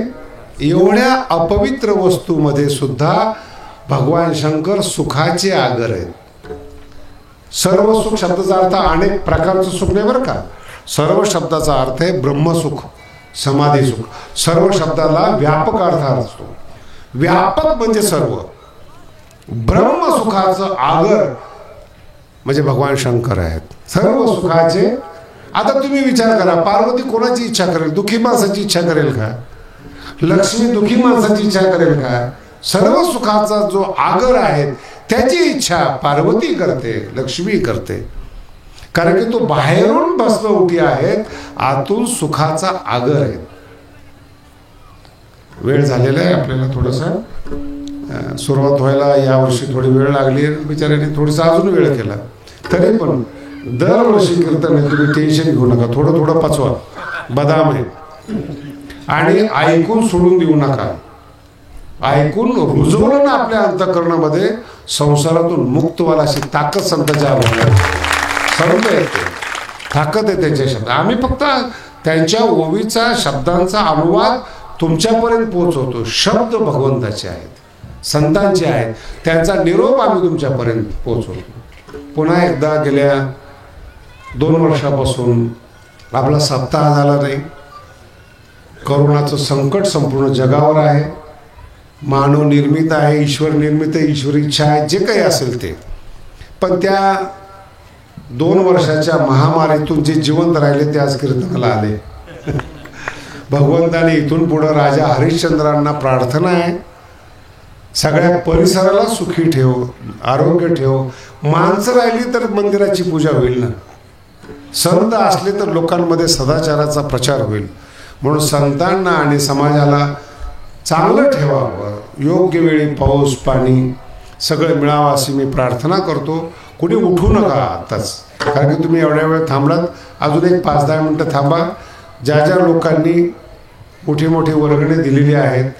एवढ्या अपवित्र वस्तूमध्ये सुद्धा भगवान शंकर सुखाचे आगर आहेत. सर्व सुख शब्दाचा अर्थ अनेक प्रकारचं सुख नाही बरं का. सर्व शब्दाचा अर्थ आहे ब्रह्मसुख, समाधी सुख. सर्व शब्दाला व्यापक अर्थ असतो. व्यापक म्हणजे सर्व. ब्रह्मसुखाचं आगर म्हणजे भगवान शंकर आहेत. सर्व सुखाचे. आता तुम्ही विचार करा, पार्वती कोणाची इच्छा करेल? दुःखी माणसाची इच्छा करेल का? लक्ष्मी दुःखी माणसाची इच्छा करेल का? सर्व सुखाचा जो आगर आहे त्याची इच्छा पार्वती करते, लक्ष्मी करते. कारण की तो बाहेरून बसणं उठी आहेत, आतून सुखाचा आगर आहे. वेळ झालेला आहे आपल्याला. थोडंसं सुरुवात व्हायला यावर्षी थोडी वेळ लागली. बिचाऱ्याने थोडंसं अजून वेळ केला. तरी पण दरवर्षी कीर्तन आहे, तुम्ही टेन्शन घेऊ नका. थोडं थोडं पचवा, बदाम आहे. आणि ऐकून सोडून देऊ नका. ऐकून रुजवलं ना आपल्या अंतःकरणामध्ये, संसारातून मुक्त व्हायला अशी ताकद संतांच्या अभंगात. संत येते, ताकद आहे त्यांच्या शब्द. आम्ही फक्त त्यांच्या ओवीचा शब्दांचा अनुवाद तुमच्यापर्यंत पोहोचवतो. शब्द भगवंताचे आहेत, संतांचे आहेत. त्यांचा निरोप आम्ही तुमच्यापर्यंत पोहोचवतो. पुन्हा एकदा गेल्या 2 वर्षापासून आपला सप्ताह झाला नाही. करोनाचं संकट संपूर्ण जगावर आहे. मानव निर्मित आहे, ईश्वर निर्मित आहे, ईश्वर इच्छा आहे, जे काही असेल ते. पण त्या 2 वर्षाच्या महामारीतून जे जिवंत राहिले ते आज कीर्तनाला आले. भगवंताने इथून पुढं राजा हरिश्चंद्रांना प्रार्थना आहे, सगळ्या परिसराला सुखी ठेव, आरोग्य ठेव. माणसं राहिली तर मंदिराची पूजा होईल ना. संत असले तर लोकांमध्ये सदाचाराचा प्रचार होईल. म्हणून संतांना आणि समाजाला चांगलं ठेवावं. योग्य वेळी पाऊस पाणी सगळं मिळावं अशी मी प्रार्थना करतो. कुणी उठू नका आताच, कारण की तुम्ही एवढ्या वेळ थांबलात. अजून एक 5-10 मिनटं थांबा. ज्या ज्या लोकांनी मोठी मोठी वर्गणी दिलेली आहेत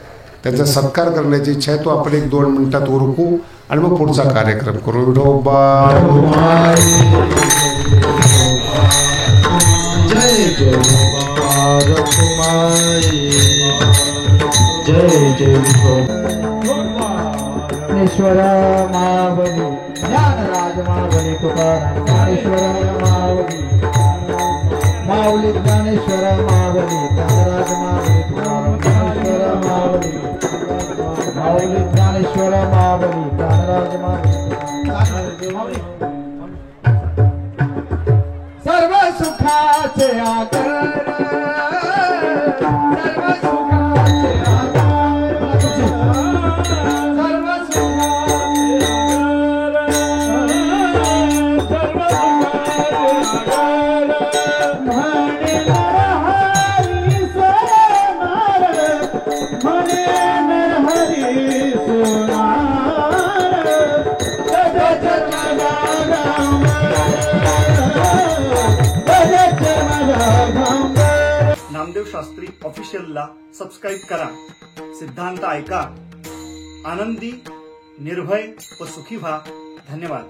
त्यांचा सत्कार करण्याची इच्छा आहे, तो आपण 1-2 मिनिटात उरकू आणि मग पुढचा कार्यक्रम करू. विठोबा जय जय जय जय ज्ञानेश्वर महाबली ज्ञानराज महाबली तुकाराम ज्ञानेश्वर महाबली माऊली ज्ञानेश्वर महाबली ज्ञानराज महाबली तुकाराम ज्ञानेश्वर महाबली माऊली ज्ञानेश्वर महाबली ज्ञानराज महाबली. सर्व सुखाचे आगर सर्व सुखाचे आगर सर्व सुखाचे आगर म्हणे नरहरी सोनार म्हणे नरहरी सोनार जग नामदेव शास्त्री ऑफिशियलला सबस्क्राईब करा. सिद्धांत ऐका. आनंदी, निर्भय व सुखी व्हा. धन्यवाद.